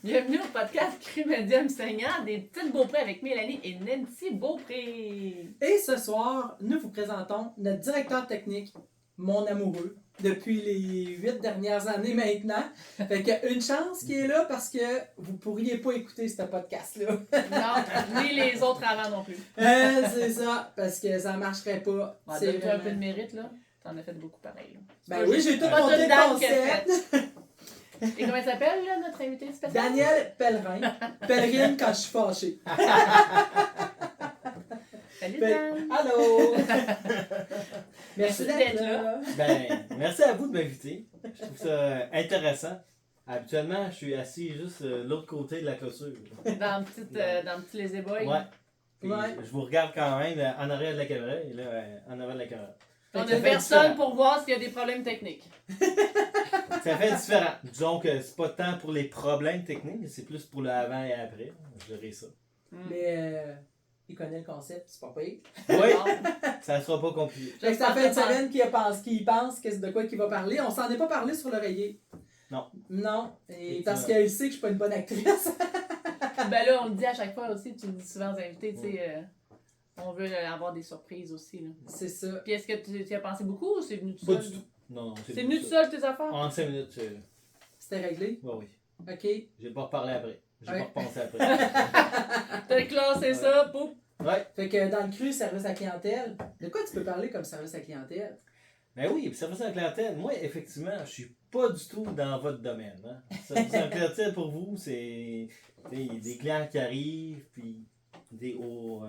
Bienvenue au podcast Cru Médium Seigneur des petites Beaupré avec Mélanie et Nancy Beaupré. Et ce soir, nous vous présentons notre directeur technique, mon amoureux, depuis les 8 dernières années maintenant. Fait que une chance qu'il est là parce que vous pourriez pas écouter ce podcast-là. Non, ni les autres avant non plus. C'est ça, parce que ça marcherait pas. Bon, C'est donne-toi un vraiment- peu de mérite, là. T'en as fait beaucoup pareil. Là. Ben oui, j'ai tout pas monté toute le dame qui a concept. Et comment il s'appelle, là, notre invité spécial? Daniel Pellerin. Pèlerine quand je suis fâché. Salut, Fait- Dan. Allô! Merci Merci d'être d'être là. Ben, merci à vous de m'inviter. Je trouve ça intéressant. Habituellement, je suis assis juste de l'autre côté de la clôture. Dans le petit Lazy Boy. Ouais. Puis, Ouais. je vous regarde quand même en arrière de la caméra et là, en avant de la caméra. On Ça a fait personne différent. pour voir s'il y a des problèmes techniques. Ça fait différent. Disons que c'est pas tant pour les problèmes techniques, c'est plus pour le avant et après. Je dirais ça. Mais il connaît le concept, c'est pas pire. Oui, Bon. ça sera pas compliqué. Fait que ça fait une semaine qu'il pense que c'est de quoi qu'il va parler. On s'en est pas parlé sur l'oreiller. Non. Non. Et Effectivement. parce qu'il sait que je suis pas une bonne actrice. Ben là, on le dit à chaque fois aussi, tu le dis souvent aux invités, tu sais, on veut avoir des surprises aussi. Là. C'est ça. Puis est-ce que tu y as pensé beaucoup ou c'est venu tout Pas seul? du tout. Non, C'est venu tout seul tes affaires? En 5 minutes, C'était réglé. oui. OK. J'ai pas reparlé après. J'ai Ouais. pas repensé après. T'as classé ça, pouf! Ouais. Fait que dans le cru, service à clientèle, de quoi tu peux parler comme service à clientèle? Ben oui, puis service à la clientèle, moi, effectivement, je suis pas du tout dans votre domaine. Hein. Service à la clientèle, pour vous, c'est des clients qui arrivent, puis des hauts...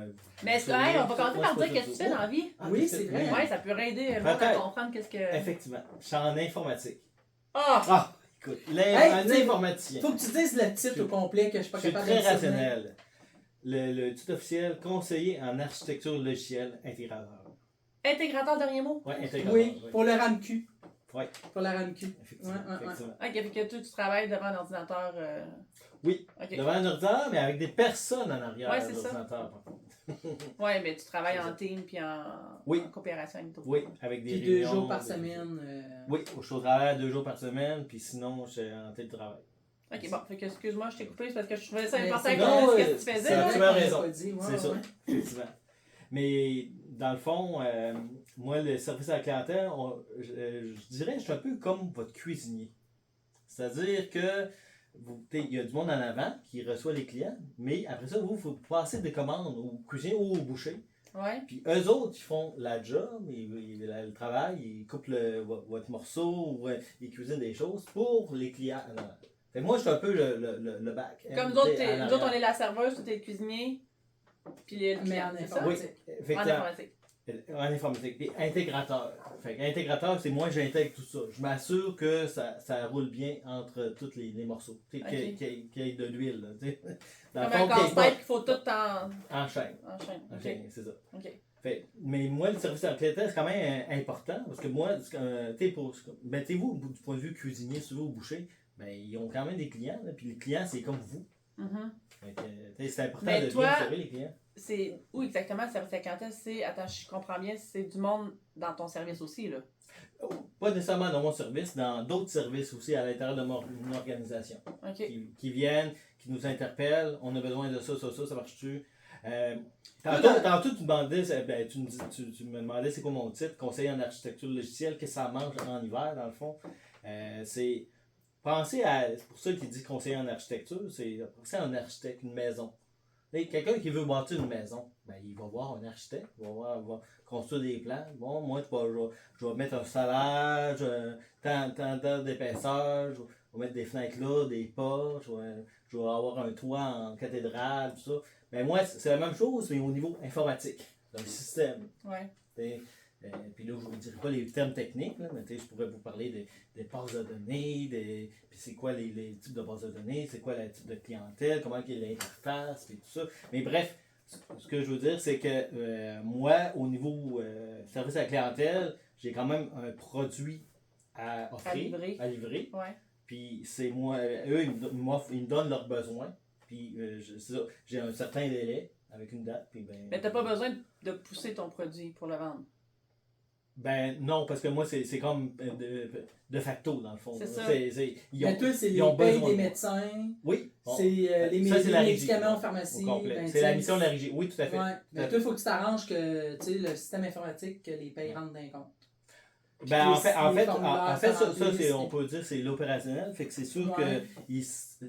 Mais est-ce que, hey, on va commencer par dire qu'est-ce que tu fais dans la vie? Ah oui, c'est vrai. Ouais, ça peut aider le monde à Peut-être. comprendre qu'est-ce que. Effectivement, je suis en informatique. Ah! Ah, écoute, Hey, un t'sais, informaticien. Faut que tu dises le titre au complet que je suis pas Je suis capable très de dire. rationnel. Le titre officiel, conseiller en architecture logicielle intégrateur. Intégrateur, dernier mot? Ouais, intégrateur. Oui, pour le RAMQ. Ouais, Pour la RAMQ. effectivement. Ouais, ouais, ouais. effectivement. Ok, puis que tu travailles devant un ordinateur. Oui, Ok. devant un ordinateur, mais avec des personnes en arrière Ouais, de c'est ça. l'ordinateur, par contre. Ouais, mais tu travailles C'est en ça. team puis en, Oui. en coopération avec d'autres. Oui, avec des Puis 2 réunions, jours par des- semaine. Oui, je suis au travail 2 jours par semaine, puis sinon, je suis en télétravail. Ok, bon, fait que excuse-moi, je t'ai coupé, c'est parce que je trouvais ça Mais important c'est qu'on bon, dise ce que tu faisais. ça là. tu as raison. Pas dit, ouais, C'est ouais, ça, ouais. effectivement. Mais dans le fond, moi, le service à la clientèle, je dirais que je suis un peu comme votre cuisinier. C'est-à-dire que il y a du monde en avant qui reçoit les clients, mais après ça, vous, il faut passer des commandes au cuisinier ou au boucher. Ouais. Puis eux autres, ils font la job, le travail, ils coupent votre morceau, ou ils cuisinent des choses pour les clients en avant. Fait que moi, je suis un peu le back. Comme nous autres, nous autres, on est la serveuse, toi t'es le cuisinier, puis le Mais client, en c'est ça? Oui, informatique. En effectivement. informatique. En informatique. Puis intégrateur. Fait que intégrateur, c'est moi, j'intègre tout ça. Je m'assure que ça roule bien entre tous les morceaux. Tu sais, Ok. qu'il y ait de l'huile. Là, tu sais. Dans Comme le un fond, qu'il y ait casse-tête qu'il faut tout en chaîne. en chaîne. En Ok. chaîne, c'est ça. Ok. Fait, mais moi, le service à la clientèle, c'est quand même important. Parce que moi, tu sais, ben, tu sais, vous, du point de vue cuisinier, souvent au boucher, ben, ils ont quand même des clients. Là, puis les clients, c'est comme vous. Mhm. Fait que, tu sais, c'est important Mais de toi- bien servir les clients. C'est où exactement le service à la clientèle? C'est, attends, je comprends bien, c'est du monde dans ton service aussi, là. Pas nécessairement dans mon service, dans d'autres services aussi à l'intérieur de mon organisation. Ok. Qui viennent, qui nous interpellent, on a besoin de ça, ça marche-tu? Voilà. Tantôt, tu, demandais, tu me demandais c'est quoi mon titre, conseiller en architecture logicielle, qu'est-ce que ça mange en hiver dans le fond? C'est penser à, c'est pour ça qu'il dit conseiller en architecture, c'est penser à un architecte, une maison. Et quelqu'un qui veut bâtir une maison, ben, il va voir un architecte, il va construire des plans. Bon, moi, je vais mettre un salage, tant d'épaisseur, je vais mettre des fenêtres là, des portes, je vais avoir un toit en cathédrale, tout ça. Mais moi, c'est la même chose, mais au niveau informatique, dans le système. Ouais. Puis là, je ne vous dirai pas les termes techniques, là, mais je pourrais vous parler des bases de données, puis c'est quoi les types de bases de données, c'est quoi le type de clientèle, comment est l'interface, et tout ça. Mais bref, ce que je veux dire, c'est que moi, au niveau service à la clientèle, j'ai quand même un produit à offrir, à livrer. Ouais. Puis c'est moi, eux, ils me donnent leurs besoins. Puis c'est ça, j'ai un certain délai avec une date. Puis ben, Mais t'as pas besoin de pousser ton produit pour le vendre. Ben non, parce que moi, c'est comme de facto, dans le fond. C'est ça. Mais toi, c'est ils les ont payes besoin des de moi. médecins, Oui. c'est les Ça, c'est la régie, médicaments en au pharmacie. complet. ben, C'est la tu sais, mission de la régie. Oui, tout à fait. Ouais. Mais toi, il faut que tu t'arranges que tu sais, le système informatique, que les payes rentrent dans les comptes. Ben, en fait, les formulaires ça, remplissent, on peut dire, c'est l'opérationnel. Fait que c'est sûr Ouais. que,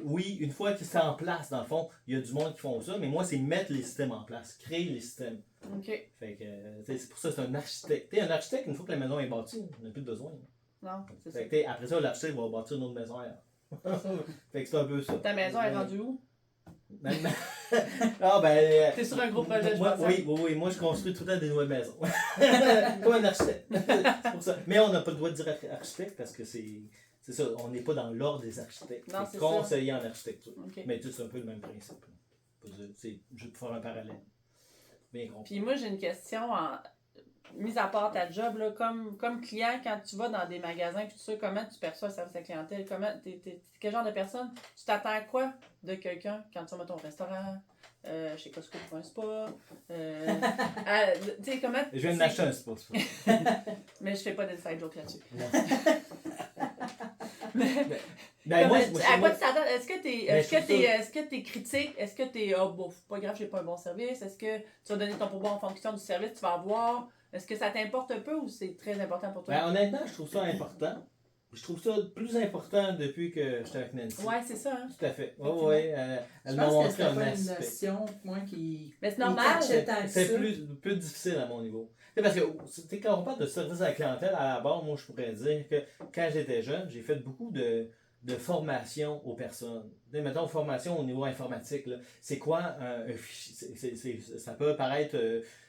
oui, une fois que c'est en place, dans le fond, il y a du monde qui font ça, mais moi, c'est mettre les systèmes en place, créer les systèmes. OK. Fait que, c'est pour ça que c'est un architecte. T'sais, un architecte, une fois que la maison est bâtie, on n'a plus de besoin. Non, c'est ça. Fait que, après ça, l'architecte va bâtir une autre maison ailleurs. Fait que c'est un peu ça. Ta maison est rendue où? Ah, ben. T'es sur un gros projet, je Moi, pense. oui, moi je construis tout le temps des nouvelles maisons. Comme un architecte. C'est pour ça. Mais on n'a pas le droit de dire architecte parce que c'est ça, on n'est pas dans l'ordre des architectes. Non, c'est conseiller en architecture. OK. Mais tout c'est un peu le même principe. C'est juste pour faire un parallèle. Bien compris. Puis moi, j'ai une question, mise à part ta job, là, comme client, quand tu vas dans des magasins, puis tout ça, comment tu perçois le service à la clientèle? Quel genre de personne? Tu t'attends à quoi de quelqu'un quand tu vas à ton restaurant, chez Costco pour un spa? Tu sais, comment... Je viens d'acheter un spa, c'est pas. Mais je fais pas d'inside joke là-dessus. Ben, moi, À quoi tu t'attends? Est-ce que Ben, t'es critique? Est-ce que t'es bon, pas grave, j'ai pas un bon service? Est-ce que tu vas donner ton pourboire en fonction du service que tu vas avoir? Est-ce que ça t'importe un peu ou c'est très important pour toi? Ben, honnêtement, je trouve ça important. Je trouve ça plus important depuis que j'étais avec Nancy. Ouais, c'est ça, hein? Tout à fait. Oui, elle Je m'a pense que montré c'était un pas une aspect. notion, moi, qui... Mais c'est normal. qui catchait tant que C'est ça. plus difficile à mon niveau. T'sais, parce que quand on parle de service à la clientèle, à la base, moi je pourrais dire que quand j'étais jeune, j'ai fait beaucoup de formation aux personnes. Mettons, formation au niveau informatique. Là. C'est quoi un fichier? Ça peut paraître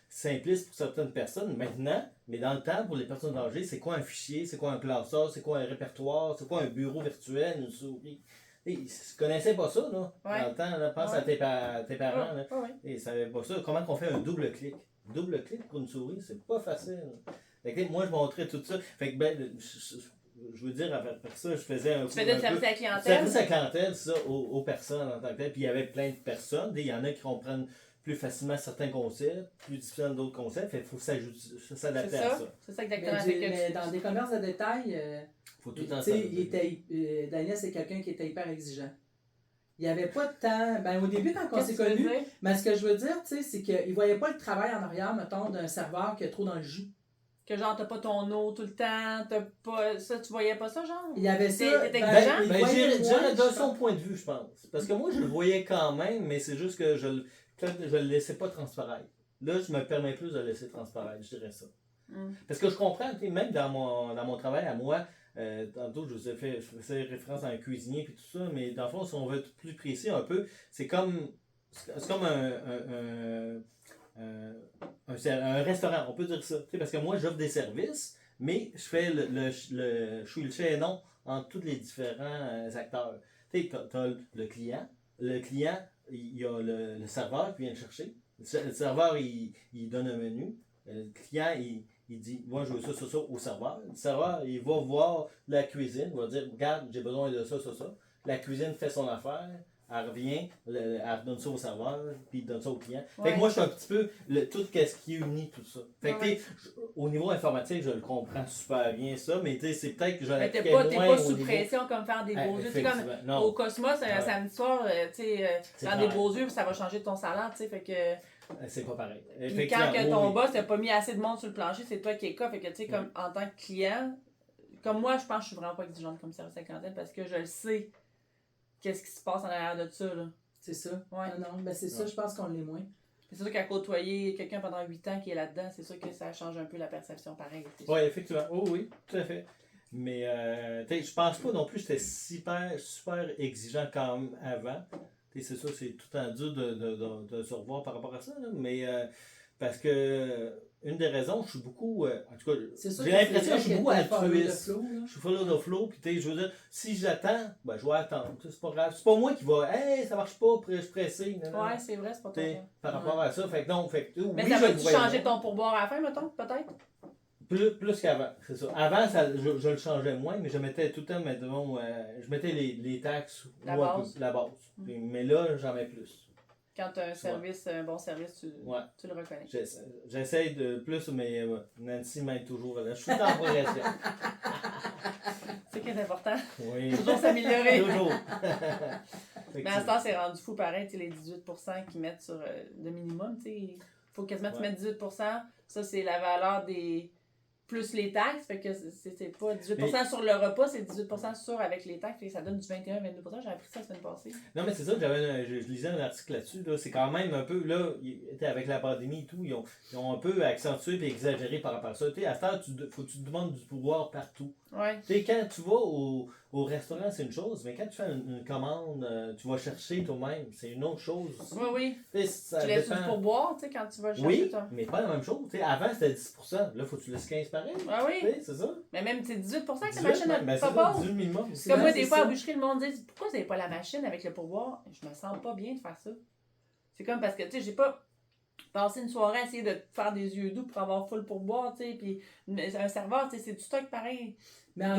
simpliste pour certaines personnes maintenant, mais dans le temps, pour les personnes âgées, c'est quoi un fichier? C'est quoi un classeur? C'est quoi un répertoire? C'est quoi un bureau virtuel? Une souris? Ils ne connaissaient pas ça, là, Ouais. dans le temps. Là, pense Ouais. à tes parents. Là. Ouais. Et ils savaient pas ça. Comment on fait un double clic? Double clic pour une souris, c'est pas facile. Fait que, moi, je montrais tout ça. Fait que, ben, je veux dire, avec ça, je faisais un Tu faisais le service à la clientèle? service à la clientèle, ça, aux personnes en tant que telles. Puis il y avait plein de personnes. Il y en a qui comprennent plus facilement certains concepts, plus difficilement d'autres concepts. Fait qu'il faut s'adapter à ça. C'est ça exactement. Mais dans des commerces de détail, Faut tout le temps tu sais, s'adapter. Daniel, c'est quelqu'un qui était hyper exigeant. Il n'y avait pas de temps. Ben, au début, quand on Qu'est-ce s'est que tu veux connus, dire? mais ce que je veux dire, tu sais, c'est qu'il ne voyait pas le travail en arrière, mettons, d'un serveur qui est trop dans le jus. Que genre, t'as pas ton eau tout le temps, t'as pas. Ça, tu voyais pas ça, genre? Il y avait ça. T'étais ben, exigeant? il Ben, voyait je dirais moins, de je son point de vue, je pense. Parce que moi, je le voyais quand même, mais c'est juste que peut-être je le laissais pas transparaître. Là, je me permets plus de le laisser transparaître, je dirais ça. Mm. Parce que je comprends, même dans mon travail à moi, tantôt je vous ai fait, je faisais référence à un cuisinier et tout ça, mais dans le fond, si on veut être plus précis un peu, c'est comme un restaurant, on peut dire ça. T'sais, parce que moi, j'offre des services, mais je fais je suis le chaînon entre tous les différents acteurs. Tu sais, t'as le client. Le client, il y a le serveur qui vient le chercher. Le serveur, il donne un menu. Le client, il dit, moi, je veux ça au serveur. Le serveur, il va voir la cuisine, il va dire, regarde, j'ai besoin de ça. La cuisine fait son affaire. Elle revient, elle donne ça au serveur, puis il donne ça au client. Fait que moi, je suis un petit peu tout ce qui unit tout ça. Fait que, au niveau informatique, je le comprends super bien ça, mais c'est peut-être que je Mais l'appliquais t'es moins pas au sous niveau... pression comme faire des beaux yeux. Tu sais, comme Non. au Cosmos, un samedi soir, tu sais, faire pareil. des beaux yeux, ça va changer ton salaire, tu sais, fait que... C'est pas pareil. Puis quand que ton boss n'a pas mis assez de monde sur le plancher, c'est toi qui es cas, fait que, tu sais, comme en tant que client, comme moi, je pense que je suis vraiment pas exigeante comme service à la clientèle parce que je le sais, qu'est-ce qui se passe en arrière de ça, là. C'est ça. Ouais. Non, mais c'est ça, je pense qu'on l'est moins. C'est sûr qu'à côtoyer quelqu'un pendant 8 ans qui est là-dedans, c'est sûr que ça change un peu la perception pareil. Oui, effectivement. Oh, oui, tout à fait. Mais je pense pas non plus que j'étais super exigeant comme avant. C'est sûr, c'est tout le temps dur de se revoir par rapport à ça. Là, mais parce que une des raisons, je suis beaucoup. En tout cas, j'ai l'impression que je suis beaucoup altruiste. Je suis follow the flow. Puis je veux dire, si j'attends, ben, je vais attendre. C'est pas grave. C'est pas moi qui va. Hey, ça marche pas, je suis pressé. Ouais, c'est vrai, c'est pas toi. Par rapport à ça. Fait que non, fait que, mais oui, ça va-tu changer ton pourboire à la fin, mettons, peut-être? Plus qu'avant, c'est ça. Avant, je le changeais moins, mais je mettais tout le temps, mettons, je mettais les taxes la base. Mais là, j'en mets plus. Quand tu as un bon service, tu le reconnais. J'essaie de plus, mais Nancy m'aide toujours. Là. Je suis en progression. C'est qui est important. Oui. Toujours s'améliorer. Toujours. Mais à ce temps, c'est rendu fou pareil, les 18% qu'ils mettent sur le minimum. Il faut quasiment que tu mettes 18%. Ça, c'est la valeur des. Plus les taxes, fait que c'est pas 18% sur le repas, c'est 18% sur avec les taxes, fait que ça donne du 21-22%. J'ai appris ça la semaine passée. Non, mais c'est ça, je lisais un article là-dessus. Là, c'est quand même un peu, là, avec la pandémie et tout, ils ont un peu accentué et exagéré par rapport à ça. Tu sais, à ce temps, faut que tu te demandes du pouvoir partout. Ouais. Tu sais, quand tu vas au restaurant, c'est une chose, mais quand tu fais une commande, tu vas chercher toi-même, c'est une autre chose. Oui. Tu sais, tu laisses pour boire, tu sais, quand tu vas chercher. Oui, toi. mais pas la même chose. Tu sais, avant, c'était 10%. Là, faut que tu laisses 15 pareil. Ah oui. Tu sais, c'est ça. Mais même, c'est 18% que 18, la machine ben, n'a c'est pas. 18 minimum. C'est comme moi, des c'est fois, à ça. la boucherie, le monde dit pourquoi vous n'avez pas la machine avec le pourboire? Je me sens pas bien de faire ça. C'est comme parce que, tu sais, j'ai pas passé une soirée à essayer de faire des yeux doux pour avoir full pourboire, tu sais, puis un serveur, tu sais, c'est du stock pareil. Mais en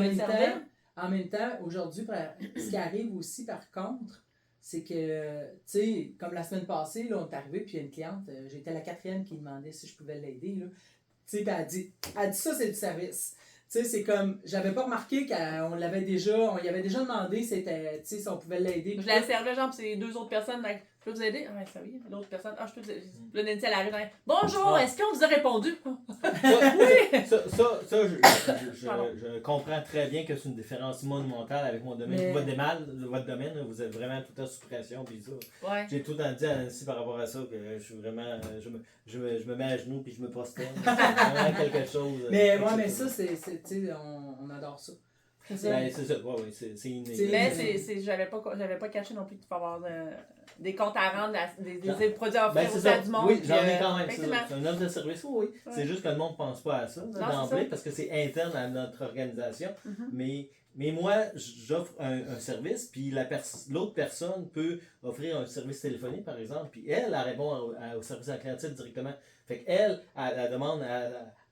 même temps, aujourd'hui, ce qui arrive aussi, par contre, c'est que, tu sais, comme la semaine passée, là, on est arrivé, puis il y a une cliente, j'étais la 4e qui demandait si je pouvais l'aider, là. Tu sais, puis elle dit ça, c'est du service. Tu sais, c'est comme, j'avais pas remarqué qu'on l'avait déjà, on y avait déjà demandé c'était, tu sais, si on pouvait l'aider. Je la servais, genre, puis c'est 2 autres personnes, like, je peux vous aider? Ah, ouais, ça oui, l'autre personne, ah, je peux vous aider. Là, Nancy, elle arrive, like, bonjour, est-ce qu'on vous a répondu? Oui! Ça, je comprends très bien que c'est une différence monumentale avec mon domaine. Mais... Votre domaine, vous êtes vraiment tout le temps sous pression, puis ça. Ouais. J'ai tout le temps dit à Nancy par rapport à ça que je suis vraiment, je me mets à genoux puis je me prosterne. C'est vraiment quelque chose. Mais ça, tu sais, on adore ça. C'est ça, ouais, c'est inné. Mais j'avais pas caché non plus qu'il faut avoir des comptes à rendre, des produits à offrir c'est ça. du monde. Oui, j'en ai quand même. Effectivement. C'est un offre de service, oui. Ouais. C'est juste que le monde ne pense pas à ça d'emblée parce que c'est interne à notre organisation. Mais moi, j'offre un service, puis l'autre personne peut offrir un service téléphonique, par exemple, puis elle répond au service à la clientèle directement. Fait qu'elle, elle demande,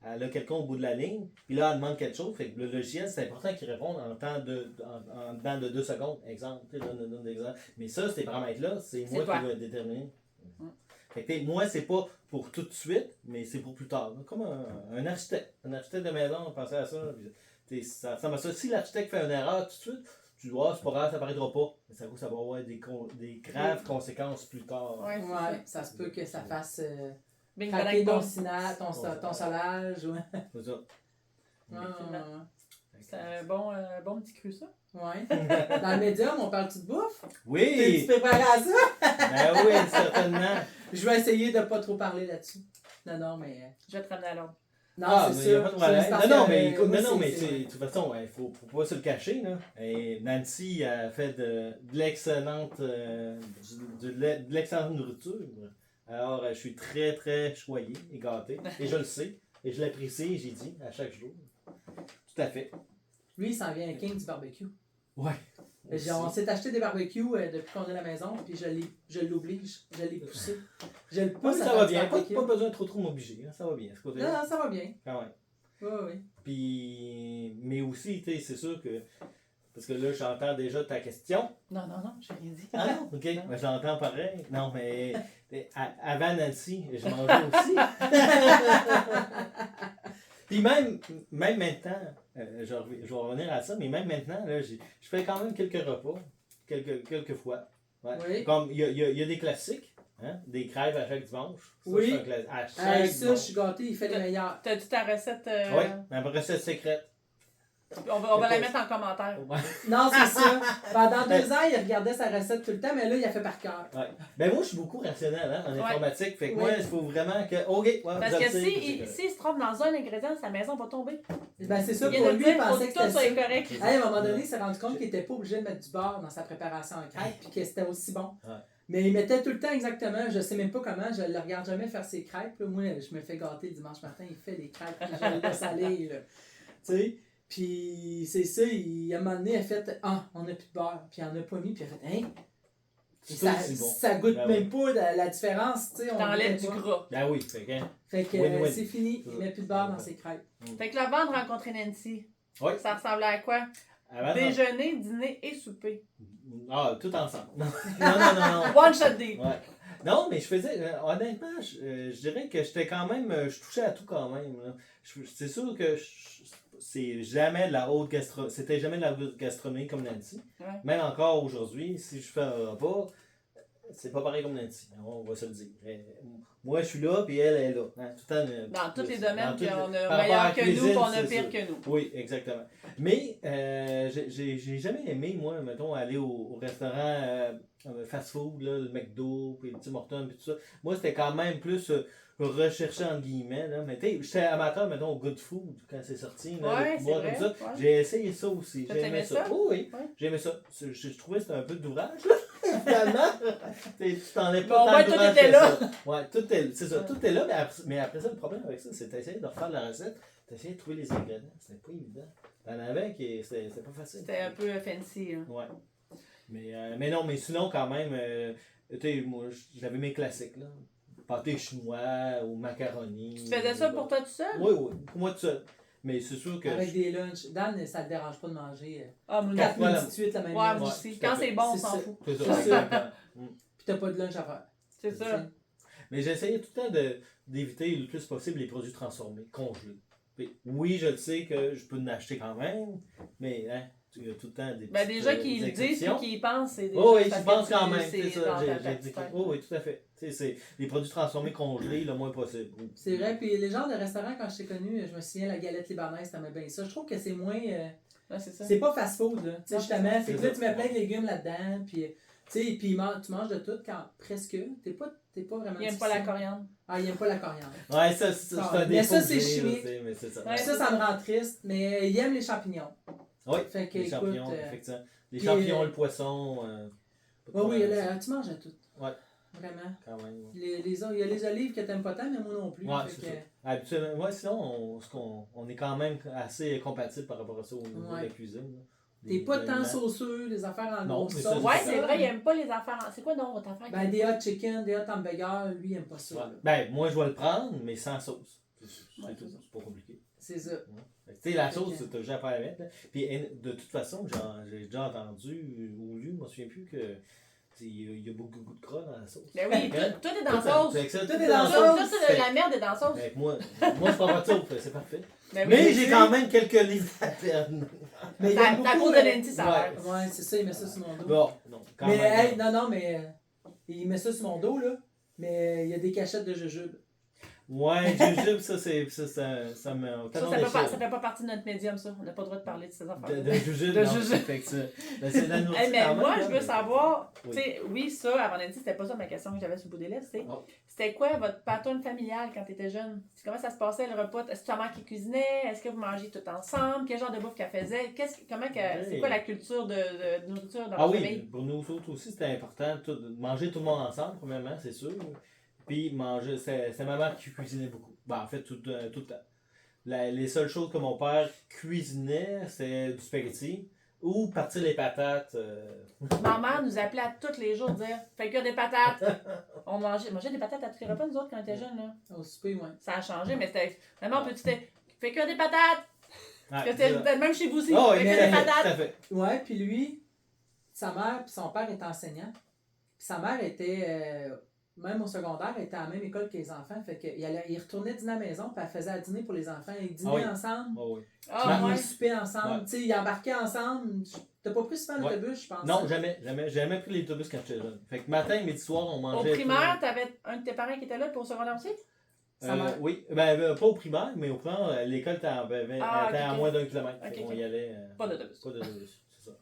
elle a quelqu'un au bout de la ligne, puis là, elle demande quelque chose. Fait que le logiciel, c'est important qu'il réponde en dedans de 2 secondes. Exemple, tu sais, donne des exemples. Mais ça, ces paramètres-là, c'est moi qui vais déterminer. Fait que moi, c'est pas pour tout de suite, mais c'est pour plus tard. Comme un architecte. Un architecte de maison, on pensait à ça. Puis, ça ressemble à ça. Si l'architecte fait une erreur tout de suite, tu dois, c'est pas grave, ça paraîtra pas. Mais ça va avoir des graves conséquences plus tard. Ouais, ça se peut que ça fasse craquer ton solage. Ouais. C'est ça. C'est un bon petit cru, ça. Ouais. Dans le médium, on parle-tu de bouffe? Oui! Tu préparé à ça? Ben oui, certainement. Je vais essayer de pas trop parler là-dessus. Non, mais... Je vais te ramener à l'ordre. Non, c'est sûr. Pas de problème. Non, mais écoute, de toute façon, il faut pas se le cacher. Là. Et Nancy a fait de l'excellente nourriture. Alors, je suis très, très choyé et gâté. Et je le sais. Et je l'apprécie, j'ai dit, à chaque jour. Tout à fait. Lui, il s'en vient un king du barbecue. Ouais. On s'est acheté des barbecues depuis qu'on est à la maison, puis je l'oblige, je l'ai poussé. Je le pousse ça va bien, pas besoin de trop m'obliger, hein. Ça va bien. Non, ça va bien. Quand même. Oui. Puis, mais aussi, tu sais, c'est sûr que, parce que là, j'entends déjà ta question. Non, j'ai rien dit. Ah non? Ok, ben, j'entends pareil. Non, mais avant Nancy, je mangeais aussi. Puis même maintenant, je vais revenir à ça, mais même maintenant, là, je fais quand même quelques repas, quelques fois. Ouais. Oui. Comme il y a des classiques, hein, des crêpes à chaque dimanche. Ça, oui. Ça, je suis gâté, il fait les meilleurs. T'as-tu ta recette? Oui, ma recette secrète. On va la mettre en commentaire. Ouais. Non, c'est ça. Pendant 2 ans, il regardait sa recette tout le temps, mais là, il a fait par cœur. Ouais. Ben moi, je suis beaucoup rationnel en informatique. Fait que moi, il faut vraiment que... OK, parce que s'il se trompe dans un ingrédient, sa maison va tomber. Ben c'est ça, pour lui, il pensait que c'était ça. Correct. À un moment donné, il s'est rendu compte qu'il n'était pas obligé de mettre du beurre dans sa préparation en crêpes, puis que c'était aussi bon. Ouais. Mais il mettait tout le temps exactement, je sais même pas comment, je le regarde jamais faire ses crêpes. Là. Moi, je me fais gâter le dimanche matin, il fait des crêpes, puis je le laisse aller. Tu sais? Puis c'est ça, à un moment donné, il a fait on n'a plus de beurre. Puis il en a pas mis, puis il a fait ça goûte ben même pas la différence. Tu sais, t'enlèves du gras. Ben oui, fait que c'est fini, il met plus de beurre dans ses crêpes. Fait que le vent de rencontrer Nancy, ça ressemblait à quoi? Déjeuner, dîner et souper. Ah, tout ensemble. Non. One shot deal. Ouais. Non, mais je faisais, honnêtement, je dirais que j'étais quand même, je touchais à tout quand même. Là. C'est sûr que c'est jamais de la haute gastronomie, c'était jamais de la haute gastronomie comme Nancy. Ouais. Même encore aujourd'hui, si je fais un repas, c'est pas pareil comme Nancy, on va se le dire. Moi, je suis là, puis elle est là. Hein, tout le temps, Dans tous les dans domaines, tous les- qu'on par a rapport à meilleur la que nous, cuisine, qu'on a c'est pire ça. que nous. Oui, exactement. Mais j'ai jamais aimé, moi, mettons, aller au restaurant fast-food, là, le McDo, puis le Tim Hortons, puis tout ça. Moi, c'était quand même plus recherché, entre guillemets. Là. Mais tu sais, j'étais amateur, mettons, au Good Food, quand c'est sorti. Là, Ouais, les c'est boîtes vrai, comme ça. ouais. J'ai essayé ça aussi. Ça, J'ai aimé t'aimais ça. ça? Oh, oui, Ouais. j'aimais ça. Je trouvais que c'était un peu d'ouvrage, là. Finalement, tu t'en es pas Bon, tant ouais, tout d'ouvrage était que là. ça. Ouais, c'est ça, tout est là, mais après ça, le problème avec ça, c'est d'essayer de refaire la recette, d'essayer de trouver les ingrédients. C'était pas évident. T'en avais qui c'était pas facile. C'était un peu fancy. Hein. Ouais. Mais non, mais sinon, quand même, tu sais, moi, j'avais mes classiques, là. Pâté chinois ou macaroni. Tu faisais ça pour toi tout seul? Oui, oui, pour moi tout seul. Mais c'est sûr que. Avec des lunchs. Dan, ça te dérange pas de manger Ah, moi, 4 Voilà. minutes de suite la même Ouais, moi lunch. aussi. tout à Quand fait. c'est bon, on C'est s'en ça. fout. C'est C'est ça, ça. exactement. Puis t'as pas de lunch à faire. C'est ça. Mais j'essayais tout le temps d'éviter le plus possible les produits transformés, congelés. Puis, oui, je le sais que je peux en acheter quand même, mais hein, il y a tout le temps des Ben, petites, déjà qu'ils le disent et exceptions. qu'ils y pensent, c'est déjà. Oh oui, parce je que pense quand même, c'est c'est dans ça. ta J'ai dit tête. oh, oui, tout à fait. Tu sais, c'est les produits transformés congelés le moins possible. C'est vrai, puis les genres de restaurants, quand je t'ai connu, je me souviens, la galette libanaise, t'aimais bien ça. Je trouve que c'est moins. Ouais, c'est ça. C'est pas fast-food, là. Tu sais, Non, justement. c'est Fait que ça. là, tu mets plein de légumes là-dedans, puis. Tu sais, puis tu manges de tout quand presque. T'es pas vraiment. Il aime pas la difficile. coriandre. Ah, il aime pas la coriandre. Ouais, ça, c'est un Mais défaut ça, que c'est j'ai, là, chimique. tu sais, mais c'est ça. Ouais. Puis ça me rend triste, mais il aime les champignons. Oui, Fait que, les écoute, champignons, effectivement. Les puis, champignons, le poisson. Pas de oui, problème, là, tu manges de tout. Ouais. Vraiment. quand même. Ouais. Il y a les olives que t'aimes pas tant, mais moi non plus. Ouais, Fait c'est que- ça. Habituellement, ouais, sinon, on est quand même assez compatible par rapport à ça au niveau de la cuisine. là. T'es pas Les tant aliments. sauceux, les affaires en Non, grosse mais sauce. ça, Ouais, c'est c'est ça. vrai, il aime pas les affaires. C'est quoi donc votre affaire? Ben, des hot chicken, des hot hamburgers, lui, il aime pas ça. Ouais. là. Ben, moi, je vais le prendre, mais sans sauce. C'est Ouais, tout. c'est ça. C'est pas compliqué. C'est ça. Fait que, tu sais, la Fait sauce, que- t'as déjà à faire avec. Là. Puis, de toute façon, j'ai déjà entendu ou lu, je me souviens plus que il y a beaucoup de gras dans la sauce. Ben oui, Hein? tout est dans la sauce. Fait que ça, Tout tout est est dans dans la la sauce. sauce. Tout, la merde est dans la sauce. Fait que moi, je prends pas de sauce, c'est parfait. Ben oui, Mais mais j'ai tu- quand même quelques livres à perdre. Mais il Ta aime ta beaucoup. cause de Nancy, ça a Ouais. l'air. Ouais, c'est ça, il met ça sur mon dos. Bon, non, quand Mais, même. hey, non, mais. Il met ça sur mon dos, là. Mais il y a des cachettes de jujube. Ouais, jujube, ça me. Ça fait pas partie de notre médium, ça. On n'a pas le droit de parler de ces affaires. De jujube, De non, jujube. fait que ça. Ben, c'est de la nourriture Hey, mais quand même, moi, là, je veux mais- savoir, Oui. tu sais, oui, ça, avant Nancy, c'était pas ça ma question que j'avais sur le bout des lèvres. Oh. C'était quoi votre pattern familial quand tu étais jeune? Comment ça se passait le repas? Est-ce que ta mère qui cuisinait? Est-ce que vous mangez tout ensemble? Quel genre de bouffe qu'elle faisait? C'est quoi la culture de nourriture dans Ah votre oui, famille? pour nous autres aussi, c'était important de manger tout le monde ensemble, premièrement, c'est sûr. Puis manger, c'est ma mère qui cuisinait beaucoup. Ben, en fait, tout le temps. Les seules choses que mon père cuisinait, c'était du spaghetti ou partir les patates. Ma mère nous appelait à tous les jours dire fais que des patates. On mangeait des patates à tous les repas, nous autres, quand on était jeunes. Là. Au souper, ouais. Ça a changé, mais c'était vraiment petit. Fais que des patates. Ouais, Que c'était même chez vous aussi. oh, fais oui, que des tout à patates. fait. Ouais, puis lui, sa mère puis son père étaient enseignants. Puis sa mère était, même au secondaire, elle était à la même école que les enfants. Fait qu'il il retournait dîner à la maison, puis elle faisait à dîner pour les enfants. Ils dînaient Ah oui. ensemble, Oh, oui. Ah, puis ouais. ils soupaient ensemble. Ouais. Tu sais, ils embarquaient ensemble. T'as pas pris souvent Ouais. l'autobus, je pense. Non, jamais. J'ai jamais pris l'autobus quand j'étais jeune. Fait que matin, midi, soir, on Au mangeait. primaire, t'avais un de tes parents qui était là pour le secondaire aussi? Sa mère. Oui, ben, pas au primaire, mais au primaire, l'école était à ok. moins d'1 kilomètre. Ok, Fait qu'on ok. y allait. Pas d'autobus. Pas d'autobus, c'est ça.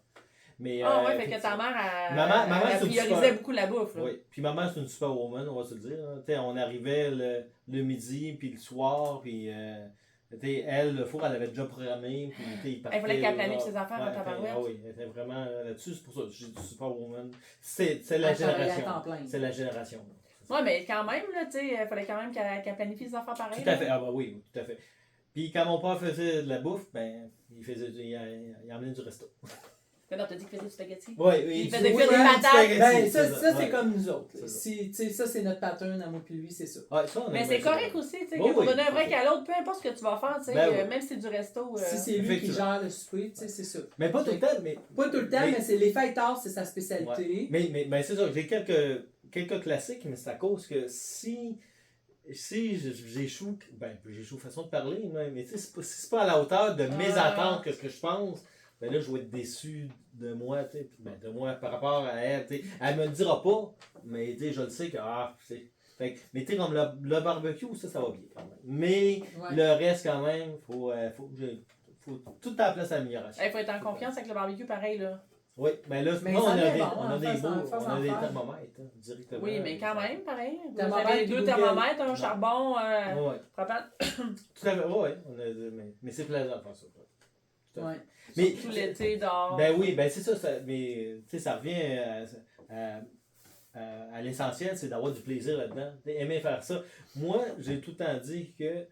Mais, Ah ouais, fait que ta mère, Ma mère, elle c'est une priorisait super- beaucoup la bouffe. Là. Oui, puis maman, c'est une superwoman, on va se le dire. Hein. T'sais, on arrivait le midi, puis le soir, puis elle, le four, elle avait déjà programmé. Puis, il partait, Elle voulait qu'elle là. planifie ses affaires en tabarouette. Ah oui, elle était vraiment là-dessus, c'est pour ça que j'ai dit superwoman. C'est la Elle travaillait à génération. temps plein. C'est la génération. là. Ouais, mais quand même, là, tu sais, il fallait quand même qu'elle planifie ses affaires pareil. Tout à fait, ah bah oui, tout à fait. Puis quand mon père faisait de la bouffe, ben, il emmenait du resto. Mais non, t'as dit qu'il faisait du spaghetti. Oui, Il du- faisait oui, que des du patates. spaghetti, Ben, ça, ouais. c'est comme nous autres. C'est ça. Si, tu sais, ça, c'est notre pattern à moi puis lui, c'est ça. Ouais, ça, on Mais aime c'est bien ça. correct aussi, tu sais, Oui, que pour oui, donner un break ok. à l'autre, peu importe ce que tu vas faire, tu sais, Ben oui. même si c'est du resto. Si c'est lui qui Effectivement. gère le souper, tu sais, c'est ça. Mais pas tout le temps, mais. Pas tout le temps, Mais- mais c'est les fêtards, c'est sa spécialité. Ouais. Mais c'est ça, j'ai quelques. quelques classiques, mais c'est à cause que si j'échoue, j'échoue façon de parler, mais tu sais, si c'est pas à la hauteur de mes attentes que ce que je pense, ben là, je vais être déçu de moi, tu sais, de moi par rapport à elle, tu sais. Elle me le dira pas, mais tu sais, je le sais que, mais tu sais, comme le barbecue, ça va bien quand même. Mais le reste, quand même, faut tout le temps place à l'amélioration. Il faut être en confiance avec le barbecue, pareil, là. Oui, ben là, Mais on a ça des, bon, on a en des face, beaux, en face, on a en des face. thermomètres, directement. Oui, mais quand même, pareil. Vous Thermomètre avez puis 2 Google. thermomètres, un charbon, Ouais. propane. Tout à fait, ouais, mais c'est plaisant de faire ça. Tout à fait. Ouais. Mais, Tout l'été, dehors. ben oui, ben c'est ça, mais tu sais, ça revient à l'essentiel, c'est d'avoir du plaisir là-dedans, aimer faire ça. Moi, j'ai tout le temps dit que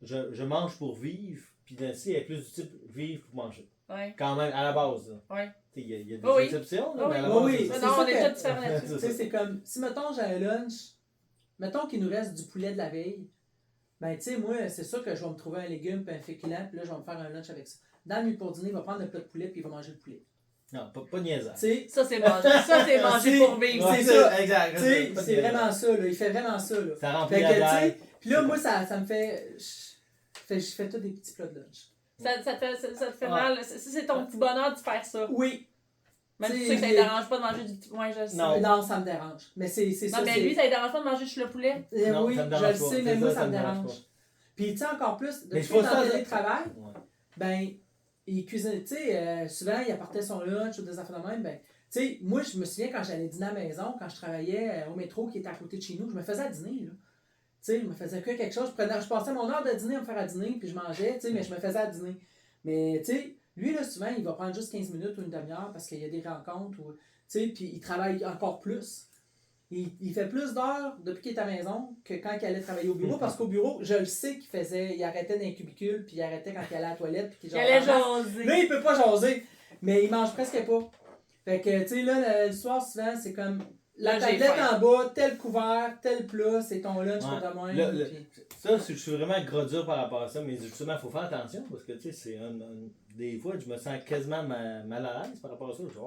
je mange pour vivre, puis d'ainsi, il y a plus du type vivre pour manger. Ouais. Quand même, à la base. Ouais. Il y a des Oui. exceptions, là, Oui, mais à la oui. base, Oui, c'est c'est ça. Non, ça on est que- tous différents là-dessus. Tu sais, c'est comme, si mettons j'ai un lunch, mettons qu'il nous reste du poulet de la veille, ben tu sais, moi, c'est sûr que je vais me trouver un légume puis un féculent, puis là, je vais me faire un lunch avec ça. Dans le nuit pour dîner, il va prendre le plat de poulet puis il va manger le poulet. Non, pas niaisage. Tu sais, Ça, c'est manger. Ça, c'est manger C'est- pour vivre. c'est ça. Exact. tu sais, pas de c'est niaisage. vraiment ça, là. Il fait vraiment ça, là. Ça remplit Fait que, la tu bière. sais, puis là, moi, ça me fait. Je fais tous des petits plats de lunch. Ça te fait mal. C'est ton petit bonheur de faire ça. Oui. Même si Tu tu sais que ça ne sais, dérange pas de manger du petit. Ouais, je le sais. Non. Non, ça me dérange. Mais c'est ça. Non, mais c'est- lui, ça ne dérange pas de manger juste le poulet. Non, oui, ça me je dérange le pas. sais, mais C'est moi, ça, ça ça me me dérange dérange. Puis, tu sais, encore plus, Mais depuis je qu'il est pense en ça- télétravail, Ouais. ben, il cuisine. Tu sais, souvent, il apportait son lunch ou des affaires de même. Ben, tu sais, moi, je me souviens quand j'allais dîner à la maison, quand je travaillais au métro qui était à côté de chez nous, je me faisais à dîner, là. Tu sais, je me faisais que quelque chose. Je passais mon heure de dîner à me faire à dîner, puis je mangeais, tu sais, mais je me faisais à dîner. Mais, tu sais, lui, là, souvent, il va prendre juste 15 minutes ou une demi-heure parce qu'il y a des rencontres, ou, tu sais, puis il travaille encore plus. Il fait plus d'heures depuis qu'il est à la maison que quand il allait travailler au bureau, parce qu'au bureau, je le sais il arrêtait dans un cubicule, puis il arrêtait quand il allait à la toilette, puis qu'il Il allait genre, jaser. là, il peut pas jaser, mais il mange presque pas. Fait que, tu sais, là, le soir, souvent, c'est comme la Là, j'ai tablette faim. en bas, tel couvert, tel plat, c'est ton lunch pour Ouais. demain. Là, puis- ça, je suis vraiment gros dur par rapport à ça, mais justement, il faut faire attention parce que, tu sais, des fois, je me sens quasiment mal à l'aise par rapport à ça. Je dis,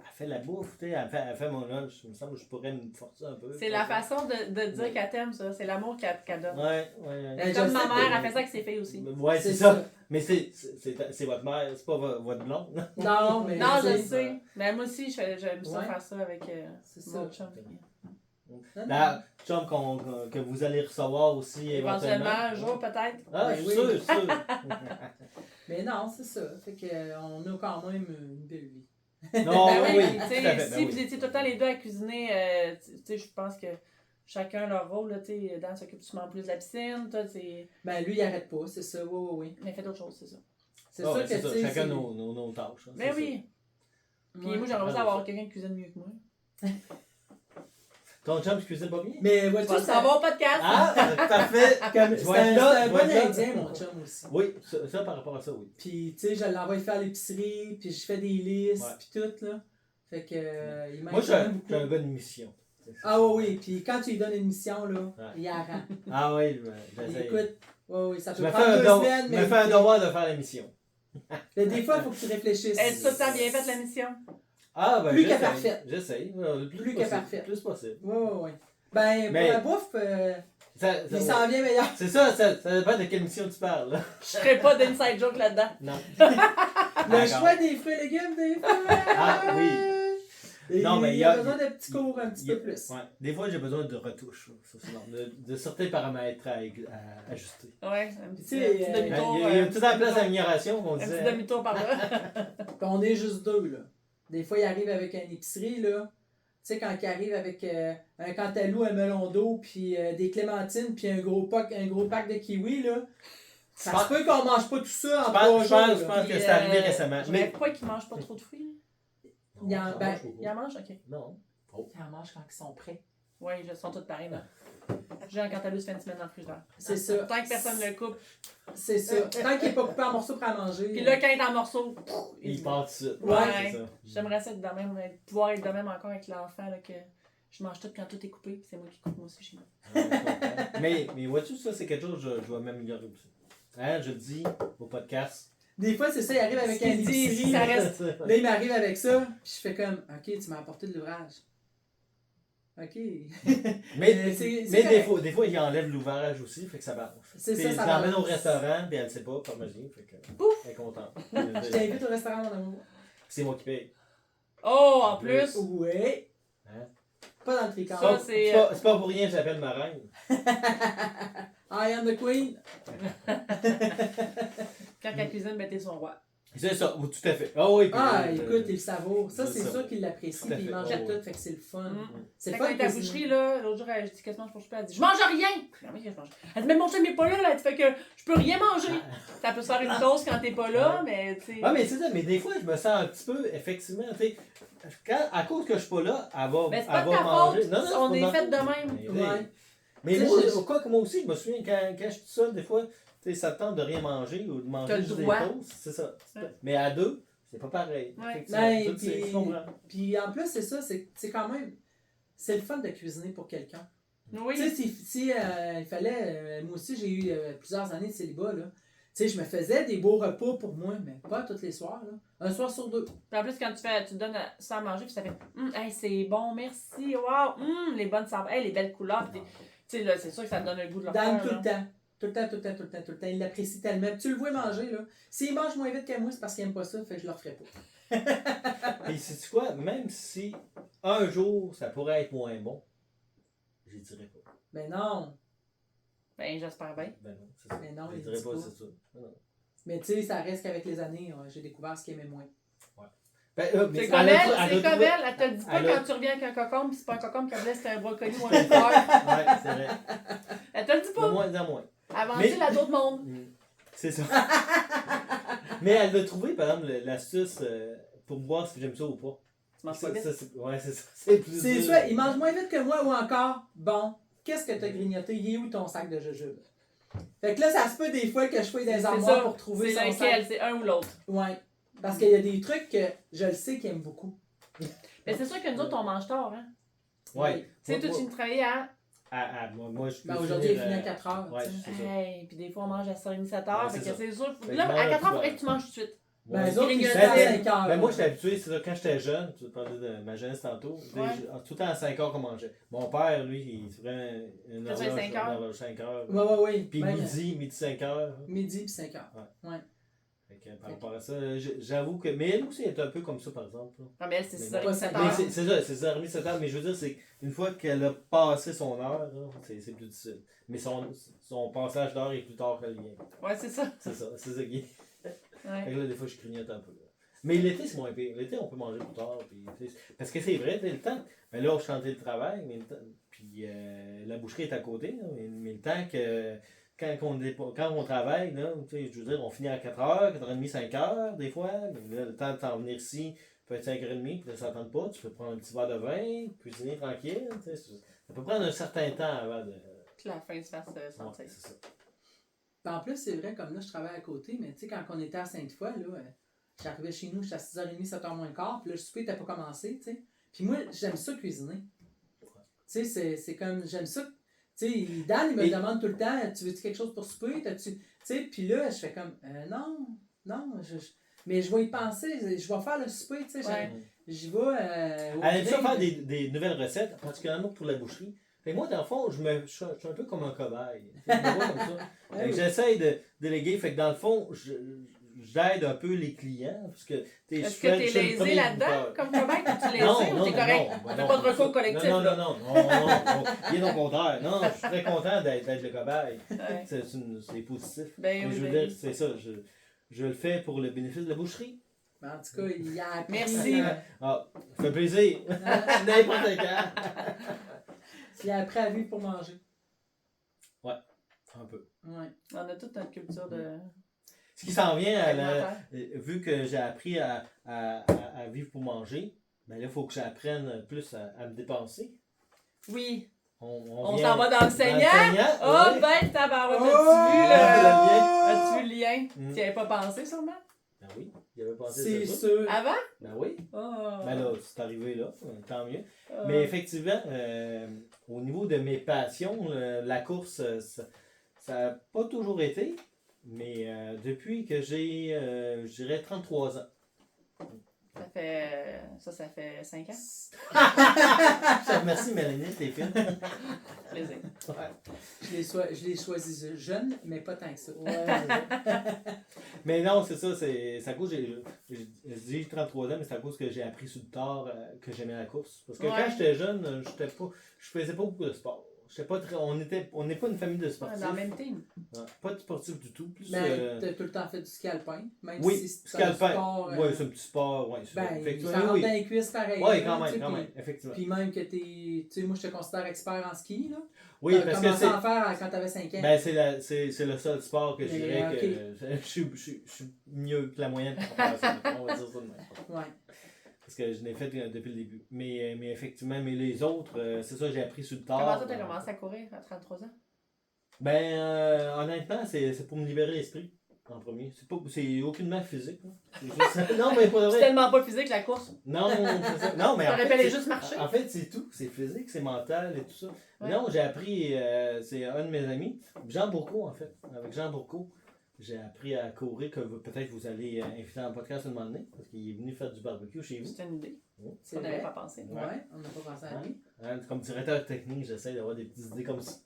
elle fait la bouffe, tu sais, elle fait mon lunch. Il me semble que je pourrais me forcer un peu. C'est la façon de dire qu'elle t'aime, ça. C'est l'amour qu'elle donne. Ouais. Ben, Comme je ma sais, mère, mais- elle fait ça avec ses filles aussi. Ouais, c'est ça. Mais c'est votre mère, c'est pas votre blonde. Non, mais. Non, je tu sais, sais. Mais moi aussi, j'aime ça Ouais. faire ça avec C'est ça. mon chum. non, La chum que vous allez recevoir aussi Éventuellement, éventuellement. un jour peut-être. Ah, Ben je suis oui. sûr, je suis sûr. Mais non, c'est ça. Fait qu'on a quand même une belle vie. Non, Ben oui, oui, tu tout sais, à fait, si ben vous oui. étiez tout le temps les deux à cuisiner, tu sais, je pense que chacun leur rôle, là, tu sais, Dan s'occupe souvent plus de la piscine, toi, tu Ben lui, il arrête pas, c'est ça, oui. mais fait d'autres choses, c'est ça. C'est Ah, sûr ouais, que c'est ça, tu sais. chacun c'est- nos tâches. hein, Mais c'est oui. Puis Ouais. moi, j'aimerais ça avoir quelqu'un qui cuisine mieux que moi. ça. Ton chum, tu cuisines pas bien? Mais Tu vois-tu, vas ça. savoir au podcast. Ah, parfait! Comme, Je c'est vais être là, un je bon vais être là. indien, mon chum aussi. Oui, ça par rapport à ça, oui. Puis, tu sais, je l'envoie faire l'épicerie, puis je fais des listes, Ouais. puis tout, là. Fait que, il m'aide Moi, je suis quand même un beaucoup. gars de mission. Ah oui, puis quand tu lui donnes une mission, là, Ouais. il arrête. Ah oui, j'essaie. Écoute, oui, ça Je peut me fais prendre un 2 devoir- semaines, je mais. me fais un devoir de faire la mission. Mais des fois, il faut que tu réfléchisses. Est-ce que tu as bien fait la mission? Ah, ben, Plus qu'à j'essaie. parfaite. J'essaie. Le Plus plus qu'à possible. parfaite. Plus possible. Oui. Ben, Mais- pour la bouffe, il Ouais. s'en vient meilleur. C'est ça, ça dépend de quelle mission tu parles. Là. Je ferai pas d'inside joke là-dedans. Non. Le D'accord. choix des fruits et légumes, des fois. Ah, oui. Et Non, mais il y a besoin de petits cours un petit peu plus. Ouais. Des fois, j'ai besoin de retouches. Ça, c'est normal. De certains paramètres à ajuster. Ouais, un petit, Tu sais, petit Il demi-tour. y a tout en place d'amélioration, on Un petit disait. demi-tour par là. Puis on est juste deux, là. Des fois, il arrive avec une épicerie, là. Tu sais, quand il arrive avec un cantalou, un melon d'eau, puis des clémentines, puis un gros pack de kiwi, là. Ça se peut qu'on mange pas tout ça en Je 3 pense, jours. je pense, je là. pense que Puis, c'est arrivé récemment. Mais Mais... pourquoi qu'ils mangent pas trop de fruits? Il y en- ben, Ils en mangent? Ok. Non. Ils en mangent quand ils sont prêts. Oui, ils sont tous pareils, là. J'ai un cantalou, ça fait une semaine dans le frigidaire. C'est ça. Tant que personne ne le coupe. C'est ça. Tant qu'il n'est pas coupé en morceaux pour à manger. Puis là, quand il est en morceaux, Il part tout de suite. Ouais. c'est ça. J'aimerais ça être de même, pouvoir être de même encore avec l'enfant, là, que je mange tout quand tout est coupé, puis c'est moi qui coupe moi aussi chez moi. Ah, je comprends. mais vois-tu, ça, c'est quelque chose que je dois m'améliorer aussi. Hein, je le dis au podcast. Des fois, c'est ça, il arrive avec Ce un qu'il dit, épicerie. ça reste. Là, il m'arrive avec ça, puis je fais comme, OK, tu m'as apporté de l'ouvrage. OK. Mais, c'est mais correct. des fois, il enlève l'ouvrage aussi, fait que ça balance. C'est Puis ça, il ça t'emmène au balance. restaurant, puis elle ne sait pas, par magie, fait que Pouf! elle est contente. Je t'invite au restaurant, mon amour. C'est moi qui paye. Oh, en plus! Oui. Hein? Pas dans le tricot. Ça, c'est- C'est pas pour rien que j'appelle ma reine. I am the queen. Quand la cuisine, mettez son roi. C'est ça, tout à fait. Ah oui, puis, Ah, écoute, il savoure. Ça, je c'est sais. sûr qu'il l'apprécie, Tout à puis il fait. mangeait Oh, tout, fait que c'est le fun. Mm. C'est le Quand fun on était à la cuisiner. boucherie, là, l'autre jour, elle dit qu'est-ce que je mange pour souper? Elle dit je mange rien! Ah oui, je mange. Elle dit mais mon chum n'est pas là, elle dit fait que je peux rien manger. Ça peut se faire une dose quand t'es pas là, mais tu sais. Ah, mais c'est ça, mais des fois, je me sens un petit peu, effectivement, tu sais, à cause que je suis pas là, elle va, Mais c'est elle pas de va ta manger. faute. Non, non, c'est On pas est ma fait faute. de même. Mais, Ouais. mais Tu sais, moi, je- quoi que moi aussi, je me souviens quand je suis tout seul, des fois, tu sais, ça te tente de rien manger ou de T'as manger le juste des droit. toasts, c'est ça. Ouais. Mais à deux, c'est pas pareil. Ouais. Effectivement, Ben, tout, c'est- puis- je comprends. Puis en plus, c'est ça, c'est quand même. C'est le fun de cuisiner pour quelqu'un. Oui. Tu sais, si il fallait. Moi aussi, j'ai eu plusieurs années de célibat, là. Tu sais, je me faisais des beaux repas pour moi, mais pas tous les soirs, là. Un soir sur deux. Puis en plus, quand tu donnes ça à manger, puis ça fait hey, c'est bon, merci, wow, les bonnes saveurs, hey, les belles couleurs. Puis tu sais, là, c'est sûr que ça te donne un goût de leur Dan faire, tout là. le temps. Tout le temps, tout le temps, tout le temps, tout le temps. Il l'apprécie tellement. Puis tu le vois manger, là. S'il mange moins vite que moi, c'est parce qu'il aime pas ça, fait que je le referai pas. Et sais-tu quoi, même si un jour, ça pourrait être moins bon, je dirais pas. Mais non. Ben, j'espère bien. Ben non, c'est ça. Mais non, je il dirais dit pas, pas. c'est ça. Non. Mais tu sais, ça reste qu'avec les années, j'ai découvert ce qu'il aimait moins. Ben, mais C'est comme elle a- elle, a c'est comme trouvé- elle te le dit pas elle a- quand tu reviens avec un cocombe, puis c'est pas un cocombe qu'elle voulait, c'était un brocoli ou un fleur. Ouais, c'est vrai. Elle te le dit De pas. moins en moins. Avant Mais- la d'autres monde. C'est ça. Mais elle a trouvé, par exemple, l'astuce pour voir si j'aime ça ou pas. Tu manges pas Ça, vite. ouais, c'est ça. C'est plus C'est dur. ça, il mange moins vite que moi ou encore, bon, qu'est-ce que t'as grignoté? Il est où ton sac de jujube? Fait que là, ça se peut des fois que je fouille dans les C'est armoires ça. pour trouver C'est son lequel, sac. c'est un ou l'autre. Ouais. Parce qu'il y a des trucs que je le sais qu'il aime beaucoup. Mais c'est sûr que nous autres, on mange tard, hein. Ouais. Tu sais, toi, tu me travaillais à. Moi, je peux Ben, aujourd'hui, il finir, finit à 4 heures. ouais, tu sais. c'est ça. Hey, puis des fois, on mange à 7h30, 7h. Ouais, fait c'est que ça. c'est sûr. Fait que Là, moi, à 4h, il tu faudrait que tu manges tout de suite. Ben, Ouais. les autres, ils grignoter finissent à à 5 heures. Ben, moi, j'étais habitué, c'est ça, quand j'étais jeune, tu parlais de ma jeunesse tantôt, Ouais. tout le temps à 5 heures qu'on mangeait. Mon père, lui, il se ferait une Faisait horloge, 5 heures. une horloge 5 heures. Ouais. Puis Ben, midi 5 heures. Midi puis 5 heures. Fait que par rapport à ça, j'avoue que. Mais elle aussi est un peu comme ça, par exemple. là. Non, mais elle, c'est Mais 6h30, pas 7h. Mais c'est ça, c'est 6h30, 7h, mais je veux dire, c'est qu'une fois qu'elle a passé son heure, là, c'est plus difficile. Mais son passage d'heure est plus tard que le mien. Ouais, c'est ça. C'est ça qui est. Ouais. Fait que là, des fois, je grignote un peu. Là. Mais l'été, c'est moins pire. L'été, on peut manger plus tard. Puis, parce que c'est vrai, le temps. Mais là, je suis en télétravail, mais le temps. Puis la boucherie est à côté, là, mais le temps que. Quand on travaille, là, je veux dire, on finit à 4h, 4h30, 5h, des fois. Mais là, le temps de t'en venir ici peut être 5h30, puis là, ça ne tente pas. Tu peux prendre un petit verre de vin, cuisiner tranquille. Ça peut prendre un certain temps avant de. Que la fin se fasse sentir. Ouais, c'est ça. Ben, en plus, c'est vrai, comme là, je travaille à côté, mais tu sais, quand on était à Sainte-Foy, là, j'arrivais chez nous, j'étais à 6h30, 7h moins quart, puis là, le souper n'était pas commencé, tu sais. Puis moi, j'aime ça cuisiner. Tu sais, c'est comme, j'aime ça. Tu sais, Dan, il me demande tout le temps, tu veux-tu quelque chose pour souper? Tu sais, puis là, je fais comme, non, mais je vais y penser, je vais faire le souper, tu sais. Ouais. J'y vais. Au Elle aime ça grille. faire des nouvelles recettes, particulièrement pour la boucherie. Fait que moi, dans le fond, je suis un peu comme un cobaye. Je me vois comme ça. Ah Fait que oui. j'essaye de déléguer. Fait que dans le fond, j'aide un peu les clients. Parce que, Est-ce que t'es lésé là-dedans, comme cobaye, ou tu lésé, ou t'es correct? ben T'as pas de recours collectif, Non, là. non. Bien au contraire. Non, je suis très content d'être le cobaye. Ouais. C'est positif. Ben Mais oui, je veux ben dire, c'est ça. Je le fais pour le bénéfice de la boucherie. Ben, en tout cas, il a appris. Merci. Ah, ça fait plaisir. N'importe quand. Il a appris à vivre pour manger. Un peu. Ouais. On a toute notre culture de. Ce qui s'en vient, alimentaire. vu que j'ai appris à vivre pour manger, ben là, il faut que j'apprenne plus à me dépenser. Oui. On On vient s'en va dans le Seigneur. Oh, oui. ben, tabarouette, Oh! as-tu vu le lien? Mm. Tu n'y avais pas pensé, sûrement? Ben oui, il avait pensé C'est ça. sûr. Avant? Ben oui. Oh. Ben là, c'est arrivé là, tant mieux. Oh. Mais effectivement, au niveau de mes passions, la course, ça n'a pas toujours été, mais depuis que j'ai, je dirais, 33 ans. Ça fait 5 ans. Je te remercie, Mélanie, t'es fine. Plaisir. Ouais. Je l'ai choisi jeune, mais pas tant que ça. Mais non, c'est ça, c'est à cause, je dis 33 ans, mais c'est à cause que j'ai appris sur le tard que j'aimais la course. Parce que Ouais. quand j'étais jeune, je faisais pas beaucoup de sport. J'étais pas très, on n'est pas une famille de Ouais, sportifs. dans le même team. Ouais, pas de sportifs du tout. Plus, Mais t'as tout le temps fait du ski alpin, même oui, si c'est ski alpin. sport. Ouais, c'est un petit sport. Ouais, Ben, effectivement. ça rentre Oui, dans les cuisses pareil. ouais, là, quand tu même, sais, quand puis- même, effectivement. Puis même que tu sais, moi je te considère expert en ski, là. Oui, T'as parce que commencé c'est. à en faire quand t'avais 5 ans. Ben, c'est le seul sport que je Mais, dirais ok. que je suis mieux que la moyenne par rapport à ça. On va dire ça de même. Ouais. Parce que je l'ai fait depuis le début. Mais effectivement, mais les autres, c'est ça, j'ai appris sur le tard. Comment ça, t'as commencé à courir à 33 ans? Ben, honnêtement, c'est pour me libérer l'esprit, en premier. C'est aucunement physique. Là. C'est juste... non, mais pas C'est vrai. tellement pas physique la course. Non, c'est ça. Non, mais en T'aurais fait, pu aller c'est- juste marcher. En fait, c'est tout. C'est physique, c'est mental et tout ça. Ouais. Non, j'ai appris, c'est un de mes amis, Jean Bourcault, en fait. Avec Jean Bourcault, j'ai appris à courir, que peut-être vous allez inviter en podcast un moment donné, parce qu'il est venu faire du barbecue chez vous. C'était une idée. C'est On n'avait vrai. pas pensé. Ouais, on n'a pas pensé à lui. Hein, comme directeur technique, j'essaie d'avoir des petites idées comme ça.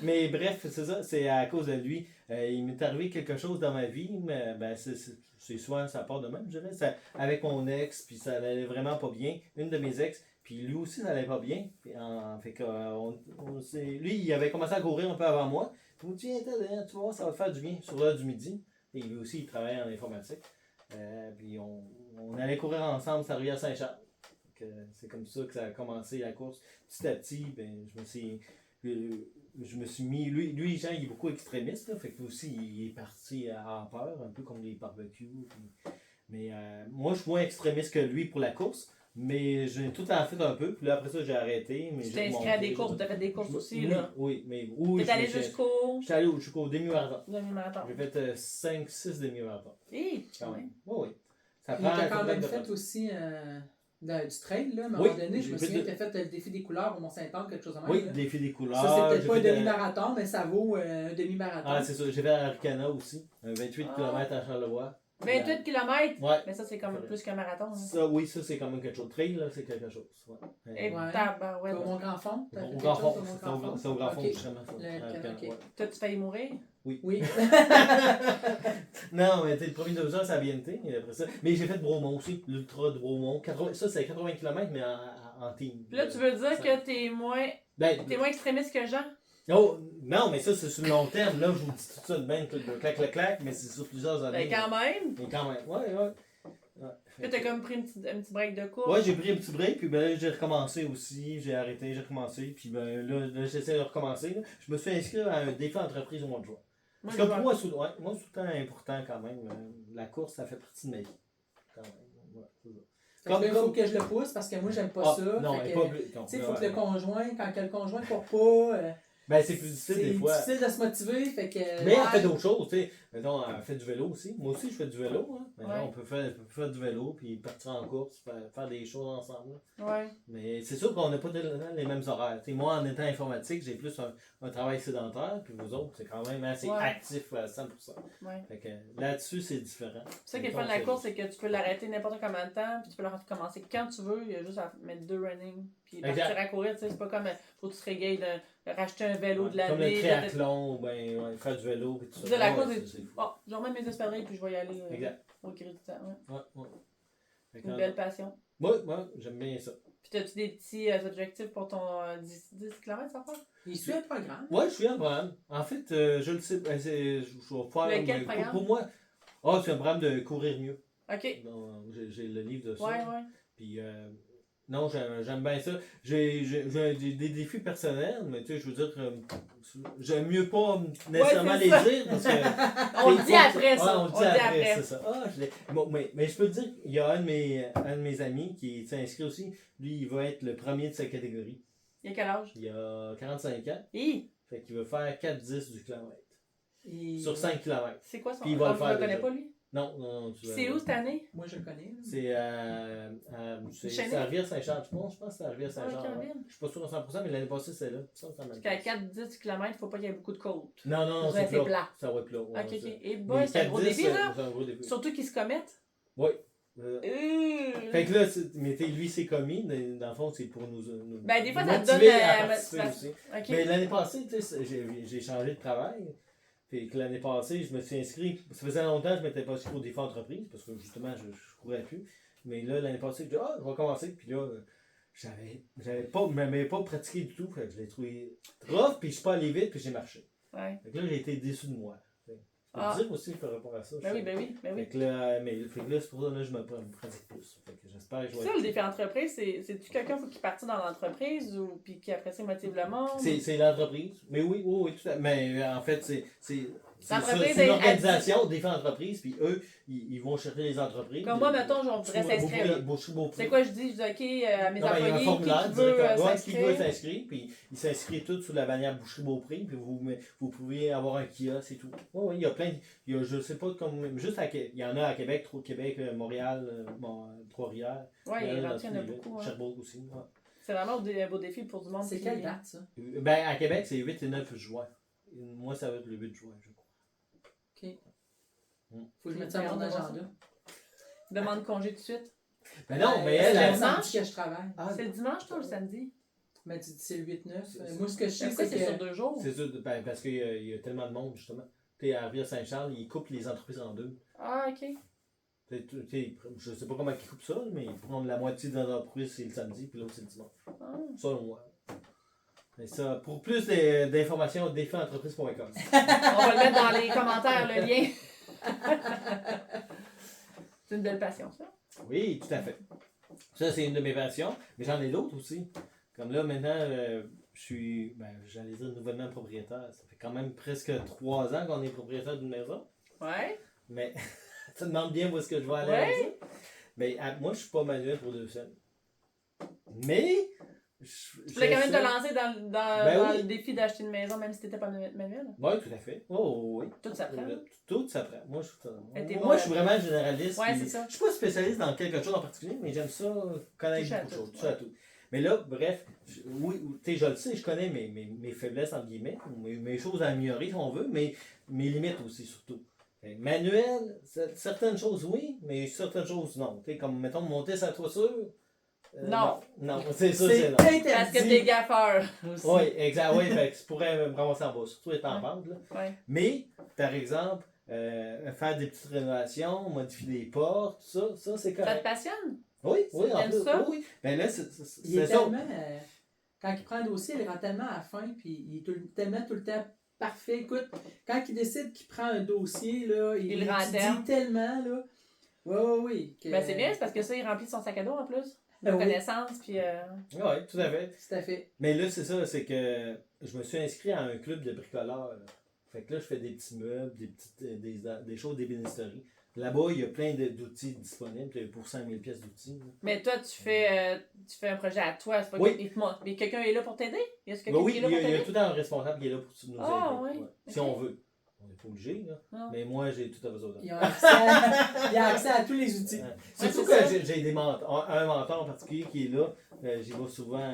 Mais bref, c'est ça, c'est à cause de lui. Il m'est arrivé quelque chose dans ma vie, mais ben, c'est souvent ça part de même, je dirais. Avec mon ex, puis ça allait vraiment pas bien. Une de mes ex, puis lui aussi, ça allait pas bien. Puis, fait que, lui, il avait commencé à courir un peu avant moi. Puis il me dit, tiens, tu vois, ça va te faire du bien sur l'heure du midi. Et lui aussi, il travaillait en informatique. Puis on allait courir ensemble, ça arrivait à Saint-Charles. C'est comme ça que ça a commencé la course. Petit à petit, ben, je me suis mis. Lui Jean, il est beaucoup extrémiste, là, fait que aussi, il est parti en peur, un peu comme les barbecues. Mais moi, je suis moins extrémiste que lui pour la course, mais j'ai tout en fait un peu. Puis là, après ça, j'ai arrêté. Mais Tu j'ai t'es inscrit à des courses, t'as fait des courses aussi, oui, là. Oui, mais oui. T'es allé jusqu'au J'étais allé jusqu'au demi-marathon. demi-marathon. J'ai fait 5-6 demi-marathons. Hé, quand même. Oui, oui. Ça Puis t'as quand même de- fait aussi du trail, là. À un Oui, moment donné, je j'ai me fait souviens de- que t'as fait le défi des couleurs au Mont-Saint-Anne, quelque chose de même. Oui, là. défi des couleurs. Ça, c'est peut-être j'ai pas un fait, demi-marathon, mais ça vaut un demi-marathon. Ah, c'est ça. J'ai fait à Arcana aussi. Un 28 Ah. km à Charlevoix. 28 km. Ouais. Mais ça, c'est comme plus qu'un marathon. Hein. Ça, oui, ça, c'est quand même quelque chose. Trail, là, c'est quelque chose. Ouais. Et Ouais. tabarouette. Au Mont-Grand-Fond, t'as fait Au quelque Grand chose Fond. au Mont-Grand-Fond? C'est au Grand Fond, Ok. justement. Ça. Le- Arcana, ok. ouais. T'as-tu failli mourir? Oui. Non, mais le premier 2 heures, ça a bien été. Et après ça. Mais j'ai fait Bromont aussi, l'ultra de Bromont. Ça, c'est 80 km, mais en team. Puis là, tu veux dire Ça- que t'es moins extrémiste que Jean? Oh, non, mais ça, c'est sur le long terme. Là, je vous dis tout ça de même, clac, mais c'est sur plusieurs années. Ben, quand même. Mais quand même, ouais. Puis t'as comme pris un petit break de course. Ouais, j'ai pris un petit break, puis ben là, j'ai recommencé aussi, j'ai arrêté, j'ai recommencé, puis ben là j'essaie de recommencer. Là. Je me suis inscrit à un défi entreprise au mois de juin. Moi, Parce je que vois. pour moi, c'est tout le temps important quand même. La course, ça fait partie de ma vie. Quand même. Ouais, c'est ça. Fait que là, il faut que je le pousse parce que moi, j'aime pas ça. Non, Fait mais que, pas plus. tu sais, il faut que le conjoint, quand que le conjoint court pas, Ben, c'est plus difficile c'est des fois. difficile de se motiver. Fait que, Mais ouais. elle fait d'autres choses, tu sais. Mettons, elle fait du vélo aussi. Moi aussi, je fais du vélo. Hein. Maintenant, Ouais. on peut faire du vélo, puis partir en course, faire des choses ensemble. Là. Ouais. Mais c'est sûr qu'on n'a pas les mêmes horaires. T'sais, moi, en étant informatique, j'ai plus un travail sédentaire, puis vous autres, c'est quand même assez Ouais. actif à 100%. Ouais. Fait que là-dessus, c'est différent. C'est ça qui est le fun de la course, c'est que tu peux l'arrêter n'importe combien de temps, puis tu peux le recommencer quand tu veux. Il y a juste à mettre 2 running, puis Exact. partir à courir. Tu sais, c'est pas comme faut que tu te régayes de racheter un vélo de la Comme le ville. triathlon, ben, ouais, faire du vélo, puis tout ça. De la Ouais, course, c'est fou. bon, je remets mes espadrilles, puis je vais y aller Exact. au gré du temps. Ouais. Ouais. Fait que, Une belle passion. ouais, j'aime bien ça. Puis as-tu des petits objectifs pour ton 10 km, ça fait? Il suit un programme. Ouais, je suis un programme. En fait, je le sais, je vais faire. Lequel programme? Pour moi, c'est un programme de courir mieux. Ok. Donc, j'ai le livre de ça. Ouais. Puis, non, j'aime bien ça. J'ai des défis personnels, mais tu sais, je veux dire, j'aime mieux pas nécessairement Ouais, les c'est ça. dire. Parce que, On le dit après ça. Ouais, on le dit après, c'est ça. Bon, mais je peux te dire qu'il y a un de mes amis qui est inscrit aussi. Lui, il va être le premier de sa catégorie. Il y a quel âge? Il a 45 ans. Hi! Fait qu'il veut faire 4-10 du kilomètre. Et- Sur 5 km. C'est quoi son Puis il va le Je faire le connais déjà. pas, lui. Non. C'est où cette année? Moi, je le connais. là. C'est à Rivière-Saint-Charles, je pense que c'est à Ah, Rivière-Saint-Charles. Carabine. Je suis pas sûr à 100%, mais l'année passée, c'est là. Ça m'a Parce qu'à 4-10 km, il ne faut pas qu'il y ait beaucoup de côtes. Non, Ouais, c'est c'est plat. plat. Ça va être plat. ouais, Ok. ça. Et Mais boy, c'est un gros 4-10, défi, là. c'est un gros défi. Surtout qu'ils se commettent. Oui. Fait que là, mais lui, c'est commis. Dans le fond, c'est pour nous Ben, des fois, nous ça te donne motiver à la participer motivation. aussi. Ok. Mais l'année passée, tu sais, j'ai changé de travail. Fait que l'année passée, je me suis inscrit. Ça faisait longtemps que je ne m'étais pas inscrit au défi entreprise parce que justement, je ne courais plus. Mais là, l'année passée, je dis, je vais commencer. Puis là, je m'avais pas pratiqué du tout. Fait que je l'ai trouvé rough, puis je suis pas allé vite, puis j'ai marché. Ouais. Fait que là, j'ai été déçu de moi. Je peux te dire aussi par rapport à ça. Ben oui. Fait que là, c'est pour ça que je me pratique plus. Fait que j'espère que je vais Ça, le défi entreprise, c'est-tu quelqu'un qui partit dans l'entreprise ou puis qui après ça motive le monde? C'est l'entreprise. Mais oui, tout à fait. Mais en fait, L'entreprise c'est est l'organisation des entreprises, puis eux, ils vont chercher les entreprises. Comme moi, mettons, je voudrais s'inscrire. C'est quoi je dis? Je dis OK à mes employés, il y a un formulaire qui veut qui veut s'inscrire. s'inscrire, puis ils s'inscrivent tous sous la bannière Boucherie Beaupré, puis vous pouvez avoir un kiosque et tout. Oui, il y a plein, je sais pas, comme juste il y en a à Québec, Québec, Montréal, Trois-Rivières. Oui, il y en a beaucoup. Sherbrooke aussi. Ouais. C'est vraiment un beau défi pour du monde. C'est quelle date, ça? Ben, à Québec, c'est 8 et 9 juin. Moi, ça va être le 8 juin, je crois. OK. Faut que je mette ça à mon agenda. Demande congé tout de suite. Ben non, mais c'est elle, le dimanche que je travaille. C'est le dimanche, toi, le samedi? Mais tu dis c'est le 8-9. Moi, ce que je sais, Pourquoi c'est c'est sur que... 2 jours? C'est sûr, parce qu'il y a tellement de monde, justement. Tu sais, à Rivière-Saint-Charles, ils coupent les entreprises en deux. Ah, OK. Je sais pas comment ils coupent ça, mais ils prennent la moitié de l'entreprise, c'est le samedi, puis l'autre, c'est le dimanche. Selon moi. Mais ça, pour plus d'informations, défientreprise.com. On va le mettre dans les commentaires, le lien. C'est une belle passion, ça. Oui, tout à fait. Ça, c'est une de mes passions, mais j'en ai d'autres aussi. Comme là, maintenant, je suis, j'allais dire nouvellement propriétaire. Ça fait quand même presque 3 ans qu'on est propriétaire d'une maison. Ouais. Mais tu te demandes bien où est-ce que je vais aller avec ça. Mais moi, je suis pas manuel pour 2 semaines. Mais... Tu voulais quand même te lancer dans oui. le défi d'acheter une maison, même si tu n'étais pas manuel? Oui, tout à fait. Oh, oui. Tout s'apprend. Tout s'apprend. Moi, je suis vraiment généraliste. Ouais, c'est ça. Je suis pas spécialiste dans quelque chose en particulier, mais j'aime ça connaître beaucoup de choses. Touche à tout. Mais là, bref, oui, tu sais, je le sais, je connais mes faiblesses, entre guillemets, mes choses à améliorer, si on veut, mais mes limites aussi, surtout. Manuel, certaines choses, oui, mais certaines choses, non. Tu sais, comme, mettons, monter sa toiture. Non. Non, c'est ça, c'est interdit. Parce que t'es gaffeur. Oui, exact. Oui, fait que tu pourrais me ramasser en bas, surtout être en pente. Là. Ouais. Mais, par exemple, faire des petites rénovations, modifier des portes, tout ça, c'est correct. Ça te passionne? Oui, en plus. ça? Oui. Ben là, c'est Il est ça. tellement... quand il prend un dossier, il rend tellement à la fin, puis il est tellement tout le temps parfait. Écoute, quand il décide qu'il prend un dossier, là, il le rend dit tellement, là. Oui. Que... Ben c'est bien, c'est parce que ça, il remplit son sac à dos en plus. De Oui. connaissances, puis... Oui, tout à fait. Tout à fait. Mais là, c'est ça, c'est que je me suis inscrit à un club de bricoleurs. Là. Fait que là, je fais des petits meubles, des choses d'ébénisterie. Là-bas, il y a plein d'outils disponibles pour 100 000 pièces d'outils. Là. Mais toi, tu fais un projet à toi. C'est pas Oui. Mais quelqu'un est là pour t'aider? Y a quelqu'un Oui, qui est là pour il y a t'aider? tout un responsable qui est là pour nous aider. Oui. Ouais. Si on veut. On n'est pas obligé, là. Non. Mais moi, j'ai tout à besoin de Il a accès à tous les outils. Surtout c'est que j'ai des mentors, un mentor en particulier qui est là. J'y vais souvent,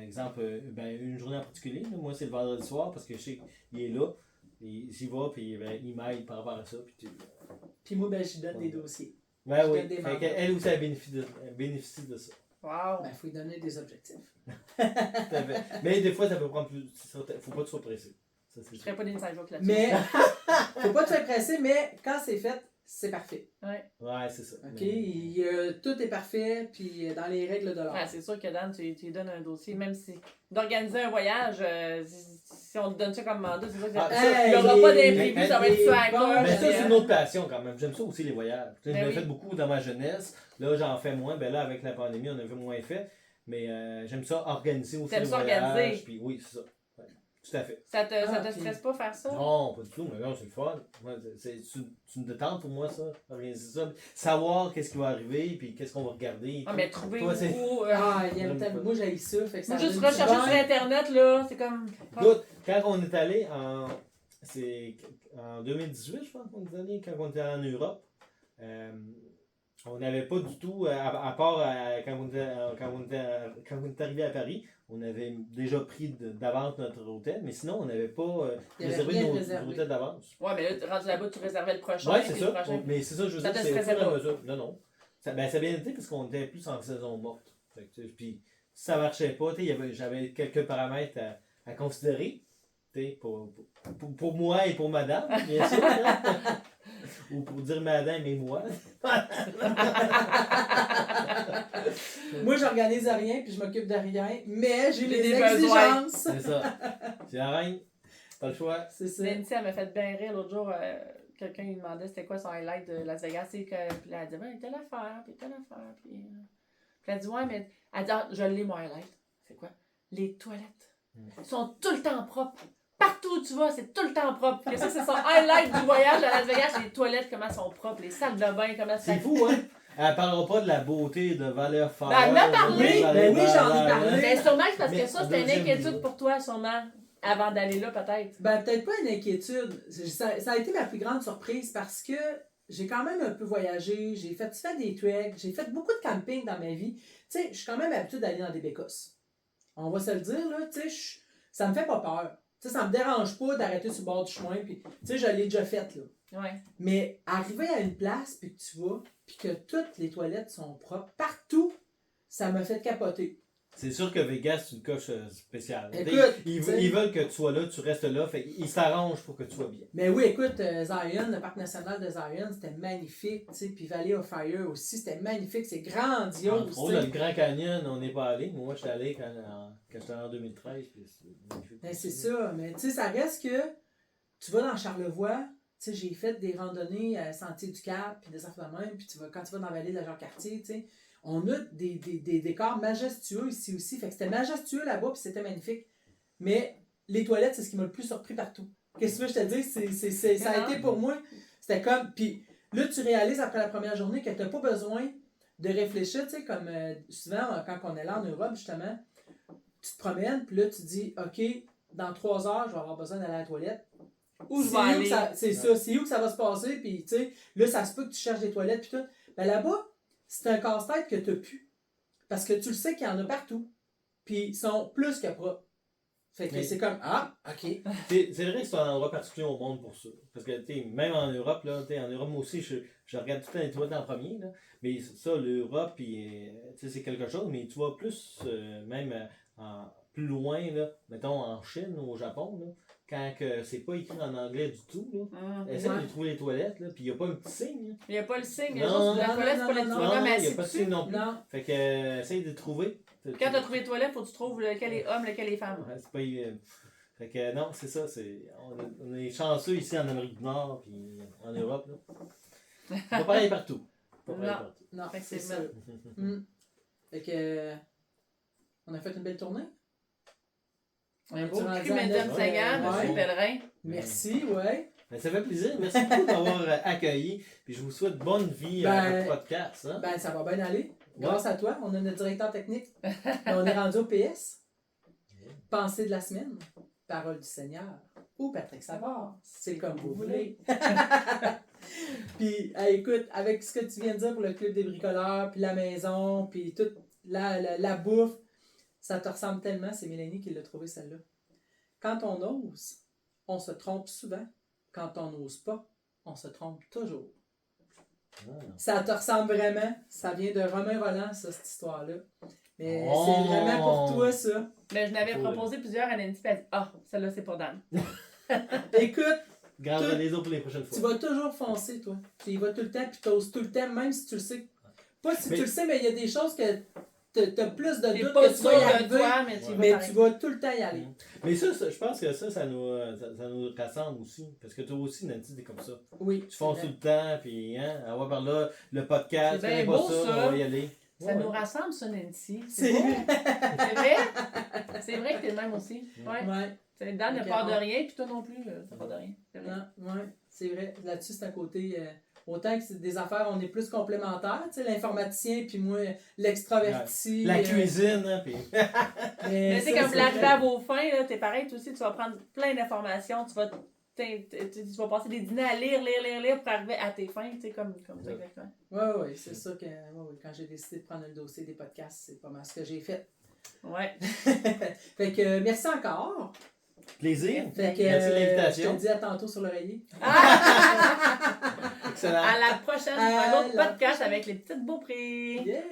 exemple, une journée en particulier. Là. Moi, c'est le vendredi soir parce que je sais qu'il est là. J'y vais, puis il m'aide par rapport à ça. Puis moi, je donne des dossiers. Ben Je oui. donne des Fait mentors. qu'elle aussi, elle bénéficie de ça. Wow. Il faut lui donner des objectifs. Tout à fait. Mais des fois, ça peut prendre plus. Faut pas que tu sois pressé. Ça, Je ferais pas d'inside joke là-dessus. Mais, faut pas te faire presser, mais quand c'est fait, c'est parfait. Ouais, c'est ça. OK? Tout est parfait, puis dans les règles de l'art. Ouais, c'est sûr que Dan, tu lui donnes un dossier, même si d'organiser un voyage, si on te donne ça comme mandat, c'est sûr que il n'y aura pas d'imprévu, ça va être ça à gauche. Mais ça, c'est une autre passion quand même. J'aime ça aussi, les voyages. Je Ben l'ai oui. fait beaucoup dans ma jeunesse. Là, j'en fais moins. Ben là, avec la pandémie, on a fait moins fait. Mais j'aime ça organiser aussi T'aimes les ça voyages. organiser? Puis oui, c'est ça. Ouais, tout à fait. Ça te puis- stresse pas faire ça? Non, pas du tout. Mais non, c'est le fun. Moi, c'est une détente pour moi, ça. Organiser ça. Savoir qu'est-ce qui va arriver, puis qu'est-ce qu'on va regarder. Ah, mais trouver Toi, c'est- où... Il aime tellement. Moi, j'ai ça. Fait que ça Moi, juste donne du rechercher bon. sur Internet, là, c'est comme... Écoute, quand on est allé c'est en 2018, je pense qu'on est allé, quand on était allé en Europe, on n'avait pas du tout, à part quand on est arrivé à Paris, on avait déjà pris d'avance notre hôtel, mais sinon on n'avait pas Il y avait réservé rien nos réservé. hôtels d'avance. Ouais, mais là, rendu là-bas, tu réservais le prochain. Ouais, c'est puis ça. le prochain. Mais c'est ça, je veux Ça dire, te c'est au stressait fur et à pas? mesure. Non. ça a bien été parce qu'on était plus en saison morte. Fait que, puis si ça marchait pas, j'avais quelques paramètres à considérer. Pour moi et pour madame, bien sûr. Ou pour dire madame et moi. Moi, j'organise rien puis je m'occupe de rien, mais j'ai J'ai les des besoins. exigences. C'est ça. C'est la reine. Pas le choix. C'est ça. Nancy, elle m'a fait bien rire l'autre jour. Quelqu'un lui demandait c'était quoi son highlight de Las Vegas. Puis elle a dit, ben, telle affaire, puis telle affaire. Puis elle a dit, ouais, mais elle dit, je l'ai, mon highlight. C'est quoi? Les toilettes. Sont tout le temps propres. Partout où tu vas, c'est tout le temps propre. Et ça, c'est son highlight du voyage à Las Vegas. Les toilettes, comment elles sont propres. Les salles de bain, comment C'est fou, hein? Elle parlera pas de la beauté de Valeur Fire. Ben, elle m'a parlé. Ben oui, j'en ai parlé. Mais sûrement, c'est parce Mais que ça, en c'était une deuxième inquiétude niveau. pour toi, sûrement, avant d'aller là, peut-être. Ben, peut-être pas une inquiétude. Ça a été ma plus grande surprise parce que j'ai quand même un peu voyagé, j'ai fait des treks, j'ai fait beaucoup de camping dans ma vie. Tu sais, je suis quand même habituée d'aller dans des bécosses. On va se le dire, là, tu sais, ça me fait pas peur. Tu sais, ça me dérange pas d'arrêter sur le bord du chemin, puis tu sais, je l'ai déjà fait, là. Ouais. Mais arriver à une place, puis que tu vas, puis que toutes les toilettes sont propres, partout, ça m'a fait capoter. C'est sûr que Vegas, c'est une coche spéciale. Écoute, Ils t'sais- veulent que tu sois là, tu restes là, fait ils s'arrangent pour que tu sois bien. Mais oui, écoute, Zion, le parc national de Zion, c'était magnifique, tu sais, puis Valley of Fire aussi, c'était magnifique, c'est grandiose. Entre autres, tu sais. le Grand Canyon, on n'est pas allé. Moi, j'étais allé quand j'étais en 2013. Puis c'est magnifique. Ben, c'est ça, mais tu sais, ça reste que tu vas dans Charlevoix, tu sais, j'ai fait des randonnées à Sentier du Cap, puis des affaires de même, puis quand tu vas dans la vallée de la Jacques-Cartier, tu sais, on a des décors majestueux ici aussi, fait que c'était majestueux là-bas, puis c'était magnifique. Mais les toilettes, c'est ce qui m'a le plus surpris partout. Qu'est-ce que je te dis? Ça a été pour moi, c'était comme, puis là, tu réalises après la première journée que tu n'as pas besoin de réfléchir, tu sais, comme souvent, quand on est là en Europe, justement, tu te promènes, puis là, tu te dis, OK, dans 3 heures, je vais avoir besoin d'aller à la toilette. Où je vais aller. C'est ça, c'est où que ça va se passer, puis tu sais, là, ça se peut que tu cherches des toilettes, puis tout. Ben là-bas, c'est un casse-tête que tu n'as plus. Parce que tu le sais qu'il y en a partout. Puis ils sont plus que propres. Fait que Mais- c'est comme, ah, OK. C'est vrai que c'est un endroit particulier au monde pour ça. Parce que même en Europe, là, en Europe, moi aussi, je regarde tout le temps les toilettes en premier. Là, mais ça, l'Europe, c'est quelque chose. Mais tu vois plus, même plus loin, là, mettons en Chine ou au Japon, là, quand que c'est pas écrit en anglais du tout. Là, essaie Ouais. de trouver les toilettes, là, puis il n'y a pas un petit signe. Là. Il n'y a pas le signe. Non, La non, toilette, non, c'est pas non, le non, petit bonhomme il n'y a assis pas de dessus. signe non plus. Non. Fait que, essaye de trouver. Quand tu as trouvé les toilettes, faut que tu trouves lequel est homme, lequel est femme. Ouais, c'est pas. Fait que non, c'est ça. On est chanceux ici en Amérique du Nord puis en Europe. Là. Pas pareil partout. Pas pareil Non. partout. Non, c'est ça. Effectivement. Fait que, on a fait une belle tournée. Un beau Tu rendu cul, à Madame neuf? Sagan, Ouais. Monsieur Pellerin. Merci, ouais. Ben, ça fait plaisir. Merci beaucoup d'avoir accueilli. Puis je vous souhaite bonne vie à Ben, votre podcast. Hein? Ben, ça va bien aller. Grâce à toi, on a notre directeur technique. On est rendu au PS. Pensée de la semaine. Parole du Seigneur. Ou Patrick Savard. C'est comme vous voulez. Puis, écoute, avec ce que tu viens de dire pour le club des bricoleurs, puis la maison, puis toute la bouffe, ça te ressemble tellement. C'est Mélanie qui l'a trouvé celle-là. Quand on ose, on se trompe souvent. Quand on n'ose pas, on se trompe toujours. Ah. Ça te ressemble vraiment. Ça vient de Romain Roland, ça, cette histoire-là. Mais Oh! c'est vraiment pour toi, ça. Mais je n'avais Cool. proposé plusieurs à Nancy, puis elle dit, ah, celle-là, c'est pour Dan. Écoute, Garde les autres pour les prochaines tu fois. vas toujours foncer, toi. Tu y vas tout le temps, puis tu oses tout le temps, même si tu le sais. Pas si Mais- tu le sais, mais il y a des choses que t'as plus de T'es doutes pas que tu sûr vas y de arriver. toi, mais tu y vas Mais pareil. tu vas tout le temps y aller. Mais ça, je pense que ça nous rassemble aussi. Parce que toi aussi, Nancy, t'es comme ça. Oui. Tu fonces c'est tout vrai. le temps, puis hein, on va par là, le podcast, C'est bien connais pas beau, ça, ça. on va y aller. Ça Ouais. nous rassemble, ça, Nancy. C'est beau. vrai. C'est vrai? C'est vrai que t'es le même aussi. Ouais. Ouais. Dan n'a Ok, peur de on- rien, puis toi non plus, t'as peur de rien. C'est vrai. Non, ouais, c'est vrai. Là-dessus, c'est un côté. Autant que c'est des affaires, on est plus complémentaires. Tu sais, l'informaticien, puis moi, l'extraverti. La cuisine, hein, puis... Mais tu sais, ça, comme c'est l'arrivée vrai. à vos fins, là, t'es pareil, toi aussi, tu vas prendre plein d'informations, tu vas passer des dîners à lire pour arriver à tes fins, tu sais, comme ça, Ouais. exactement. Oui, c'est ça que quand j'ai décidé de prendre le dossier des podcasts, c'est pas mal ce que j'ai fait. Ouais. Fait que merci encore. Plaisir. Fait que, Merci de je l'invitation. te dis à tantôt sur l'oreiller. Fait que Excellent. À la prochaine, À un autre la podcast prochaine. avec les petites beauprés. Yeah!